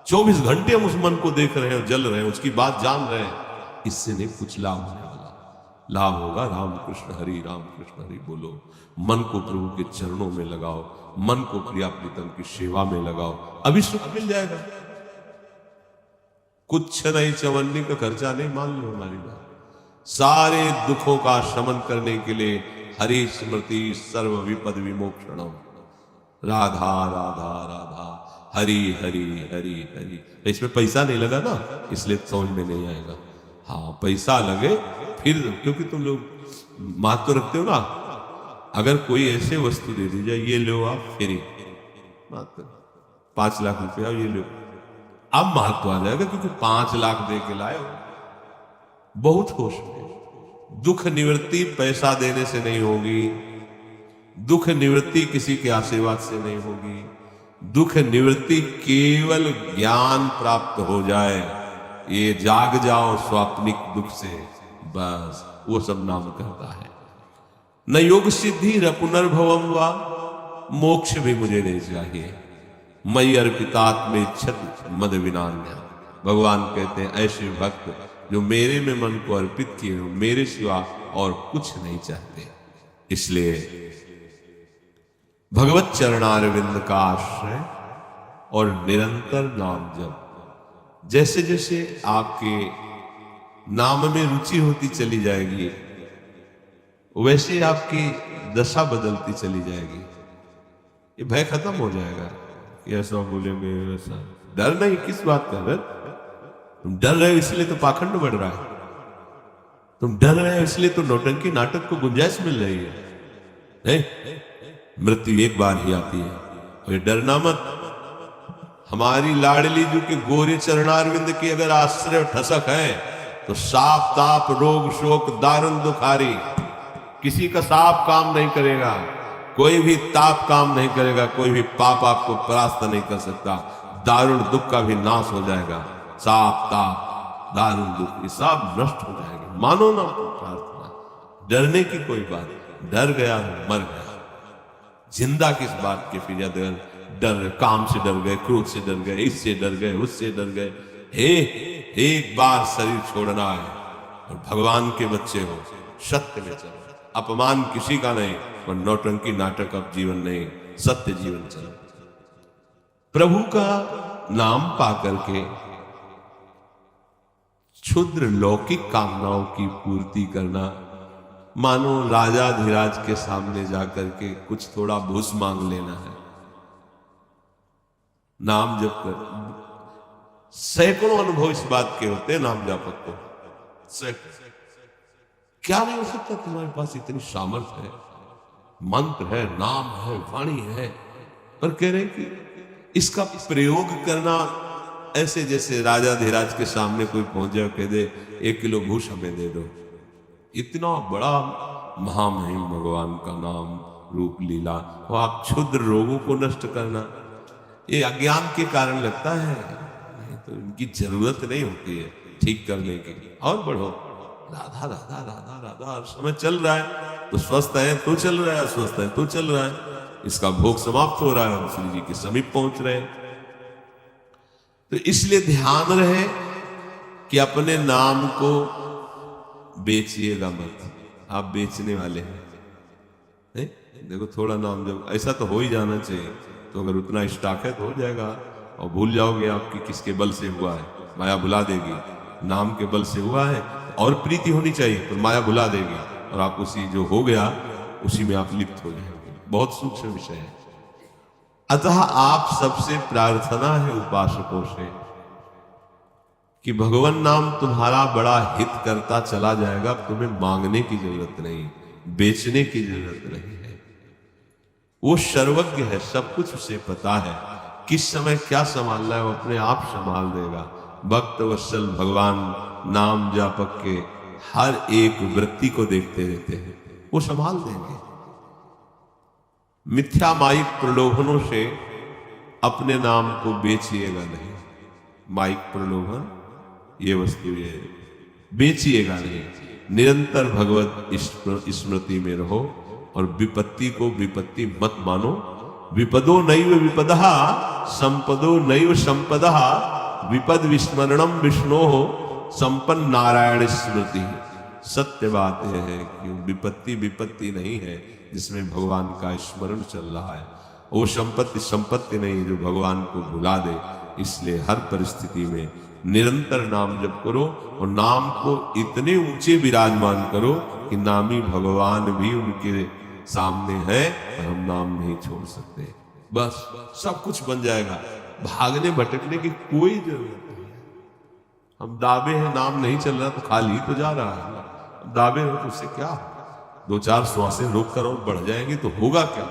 24 घंटे हम उस मन को देख रहे हैं, जल रहे हैं, उसकी बात जान रहे हैं, इससे नहीं कुछ लाभ होने वाला। लाभ होगा राम कृष्ण हरि बोलो, मन को प्रभु के चरणों में लगाओ, मन को प्रिया प्रीतम की सेवा में लगाओ, अभी सुख मिल जाएगा। कुछ नहीं, चवन्नी का खर्चा नहीं, मान लो हमारी बात। सारे दुखों का शमन करने के लिए हरि स्मृति सर्व विपद विमोक्षणम, राधा राधा राधा, हरि हरि हरि हरि। इसमें पैसा नहीं लगा ना, इसलिए समझ में नहीं आएगा। हाँ पैसा लगे फिर, क्योंकि तुम लोग महत्व रखते हो ना। अगर कोई ऐसे वस्तु दे दी जाए, ये लो आप फ्री, 5 लाख रुपया ये लो, अब महत्व आ जाएगा क्योंकि 5 लाख दे के लाए हो। बहुत होश में, दुख निवृत्ति पैसा देने से नहीं होगी, दुख निवृत्ति किसी के आशीर्वाद से नहीं होगी, दुख निवृत्ति केवल ज्ञान प्राप्त हो जाए, ये जाग जाओ स्वाप्निक दुख से, बस वो सब नाम करता है। न योग सिद्धि र पुनर्भवम वा, मोक्ष भी मुझे नहीं चाहिए। मई अर्पितात्मे इच्छत मद विनान्या, भगवान कहते हैं ऐसे भक्त जो मेरे में मन को अर्पित किए हो, मेरे सिवा और कुछ नहीं चाहते। इसलिए भगवत चरणारविंद का आश्रय और निरंतर नाम जप, जैसे जैसे आपके नाम में रुचि होती चली जाएगी, वैसे आपकी दशा बदलती चली जाएगी। ये भय खत्म हो जाएगा कि ऐसा बोलेंगे वैसा। डर नहीं, किस बात का डर? तुम डर रहे हो इसलिए तो पाखंड बढ़ रहा है, तुम डर रहे हो इसलिए तो नौटंकी नाटक को गुंजाइश मिल रही है। नहीं, मृत्यु एक बार ही आती है, और ये डरना मत। हमारी लाडली जी के गोरे चरणारविंद की अगर आश्रय ठसक है तो साप ताप रोग शोक दारुण दुखारी, किसी का साप काम नहीं करेगा, कोई भी ताप काम नहीं करेगा, कोई भी पाप आपको परास्त नहीं कर सकता। दारुण दुख का भी नाश हो जाएगा, साप ताप दारुण दुख ये सब नष्ट हो जाएंगे। मानो ना प्रार्थना, डरने की कोई बात, डर गया मर गया। जिंदा किस बात के? फिर डर, काम से डर गए, क्रोध से डर गए, इससे डर गए, उससे डर गए। हे, एक बार शरीर छोड़ना है और भगवान के बच्चे हो, सत्य में चलो। अपमान किसी का नहीं, पर नौटंकी नाटक अब जीवन नहीं, सत्य जीवन चलो। प्रभु का नाम पाकर के क्षुद्र लौकिक कामनाओं की पूर्ति करना, मानो राजा धीराज के सामने जाकर के कुछ थोड़ा भूस मांग लेना है। नाम जप कर सैकड़ों अनुभव इस बात के होते हैं नाम जापक को। क्या नहीं हो सकता? तुम्हारे पास इतनी सामर्थ्य है, मंत्र है, नाम है, वाणी है, पर कह रहे कि इसका प्रयोग करना ऐसे जैसे राजा धीराज के सामने कोई पहुंच जाए, कह दे 1 किलो घूस हमें दे दो। इतना बड़ा महामहिम भगवान का नाम रूप लीला, और आप क्षुद्र रोगों को नष्ट करना, ये अज्ञान के कारण लगता है, नहीं तो इनकी जरूरत नहीं होती है ठीक करने की। और बढ़ो, राधा राधा राधा राधा, समय चल रहा है तो स्वस्थ है तो चल रहा है, स्वस्थ है तो चल रहा है, इसका भोग समाप्त हो रहा है, हम श्री जी के समीप पहुंच रहे हैं। तो इसलिए ध्यान रहे कि अपने नाम को बेचिएगा मत, आप बेचने वाले हैं। नहीं? देखो थोड़ा नाम जब ऐसा तो हो ही जाना चाहिए, तो अगर उतना स्टॉक है तो हो जाएगा, और भूल जाओगे आपकी किसके बल से हुआ है, माया भुला देगी। नाम के बल से हुआ है और प्रीति होनी चाहिए, तो माया भुला देगी और आप उसी जो हो गया उसी में आप लिप्त हो जाएंगे। बहुत सूक्ष्म विषय है। अतः आप सबसे प्रार्थना है उपासकों से कि भगवान नाम तुम्हारा बड़ा हित करता चला जाएगा, तुम्हें मांगने की जरूरत नहीं, बेचने की जरूरत नहीं है। वो सर्वज्ञ है, सब कुछ उसे पता है, किस समय क्या संभालना है वो अपने आप संभाल देगा। भक्त वत्सल भगवान नाम जापक के हर एक वृत्ति को देखते रहते हैं, वो संभाल देंगे। मिथ्या माइक प्रलोभनों से अपने नाम को बेचिएगा नहीं। माइक प्रलोभन ये वस्तु ये बेचिएगा नहीं। निरंतर भगवत स्मृति में रहो और विपत्ति को विपत्ति मत मानो। विपदो नैव विपदः संपदो नैव संपदः विपद विस्मरणम विष्णोः संपन्न नारायण स्मृति। सत्य बात यह है कि विपत्ति विपत्ति नहीं है जिसमें भगवान का स्मरण चल रहा है, वो संपत्ति संपत्ति नहीं जो भगवान को भुला दे। इसलिए हर परिस्थिति में निरंतर नाम जप करो और नाम को इतने ऊंचे विराजमान करो कि नामी भगवान भी उनके सामने है और हम नाम नहीं छोड़ सकते। बस सब कुछ बन जाएगा, भागने भटकने की कोई जरूरत नहीं है। हम दावे हैं नाम नहीं चल रहा तो खाली तो जा रहा है, दावे हो तो उससे क्या, 2-4 श्वासें रोक कर और बढ़ जाएंगे तो होगा क्या।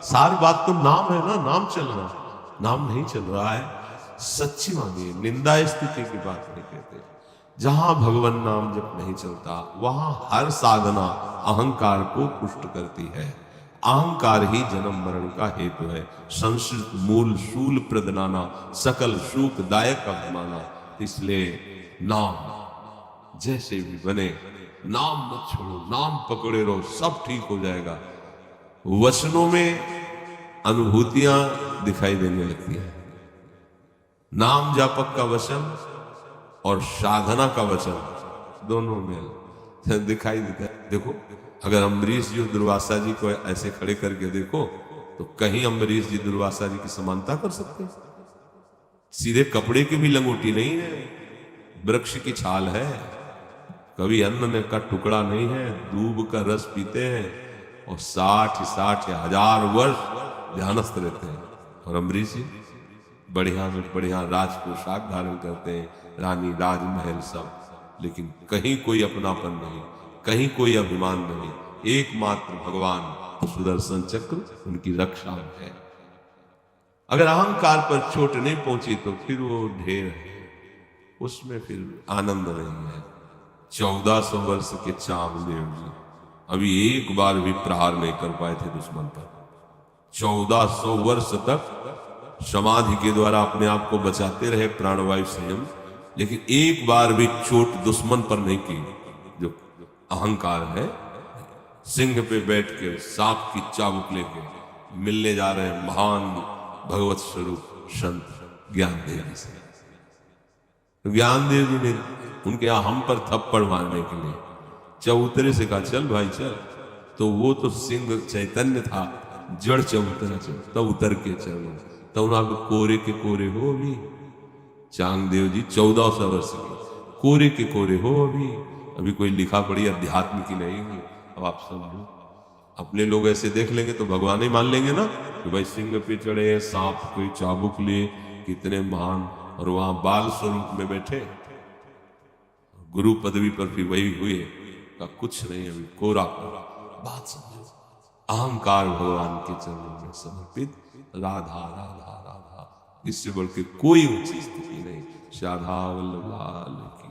सारी बात तो नाम है ना, नाम चल रहा है, नाम नहीं चल रहा है सच्ची मानिए, निंदा स्तुति की बात नहीं कहते। जहां भगवान नाम जब नहीं चलता वहां हर साधना अहंकार को पुष्ट करती है। अहंकार ही जन्म मरण का हेतु है। संस्कृत मूल शूल प्रदनाना, सकल शूक दायक अभिमाना। इसलिए नाम जैसे भी बने, नाम मत छोड़ो, नाम पकड़े रहो, सब ठीक हो जाएगा। वचनों में अनुभूतियां दिखाई देने लगती हैं। नाम जापक का वचन और साधना का वचन दोनों में दिखाई देता है। देखो, अगर अम्बरीश जी दुर्वासा जी को ऐसे खड़े करके देखो तो कहीं अम्बरीश जी दुर्वासा जी की समानता कर सकते हैं? सीधे कपड़े की भी लंगोटी नहीं है, वृक्ष की छाल है, कभी अन्न का टुकड़ा नहीं है, दूब का रस पीते हैं और 60 या 1000 वर्ष ध्यानस्थ रहते हैं। और अम्बरीश जी बढ़िया में बढ़िया राज पोशाक धारण करते हैं, रानी राजमहल सब, लेकिन कहीं कोई अपनापन नहीं, कहीं कोई अभिमान नहीं। एकमात्र भगवान सुदर्शन चक्र उनकी रक्षा में है। अगर अहंकार पर चोट नहीं पहुंची तो फिर वो ढेर है, उसमें फिर आनंद नहीं है। 1400 वर्ष के चामदेव जी अभी एक बार भी प्रहार नहीं कर पाए थे दुश्मन पर। 1400 वर्ष तक समाधि के द्वारा अपने आप को बचाते रहे, प्राणवायु संयम, लेकिन एक बार भी चोट दुश्मन पर नहीं की। जो अहंकार है, सिंह पे बैठ के सांप की चाबुक लेके मिलने जा रहे हैं महान भगवत स्वरूप संत ज्ञानदेव जी से। ज्ञानदेव जी ने उनके हम पर थप्पड़ मारने के लिए चबूतरे से कहा, चल भाई चल। तो वो तो सिंह चैतन्य था, जड़ चबूतरा चल, तब उतर के चलो, तब आप कोरे के कोरे हो अभी। चांगदेव जी 1400 वर्ष के कोरे के कोरे हो अभी कोई लिखा पढ़ी अध्यात्म की नहीं हुई। अब आप समझो, अपने लोग ऐसे देख लेंगे तो भगवान ही मान लेंगे ना कि भाई सिंह पे चढ़े, सांप कोई चाबुक लिए, कितने महान, और वहां बाल स्वरूप में बैठे, गुरु पदवी पर भी वही हुए का कुछ नहीं, अभी कोरा कोरा। बात समझो, अहंकार भगवान के चरणों में समर्पित, राधा राधा राधा, इससे बढ़ के कोई ऊंची स्थिति नहीं। श्याधा वल्लभ लाल की।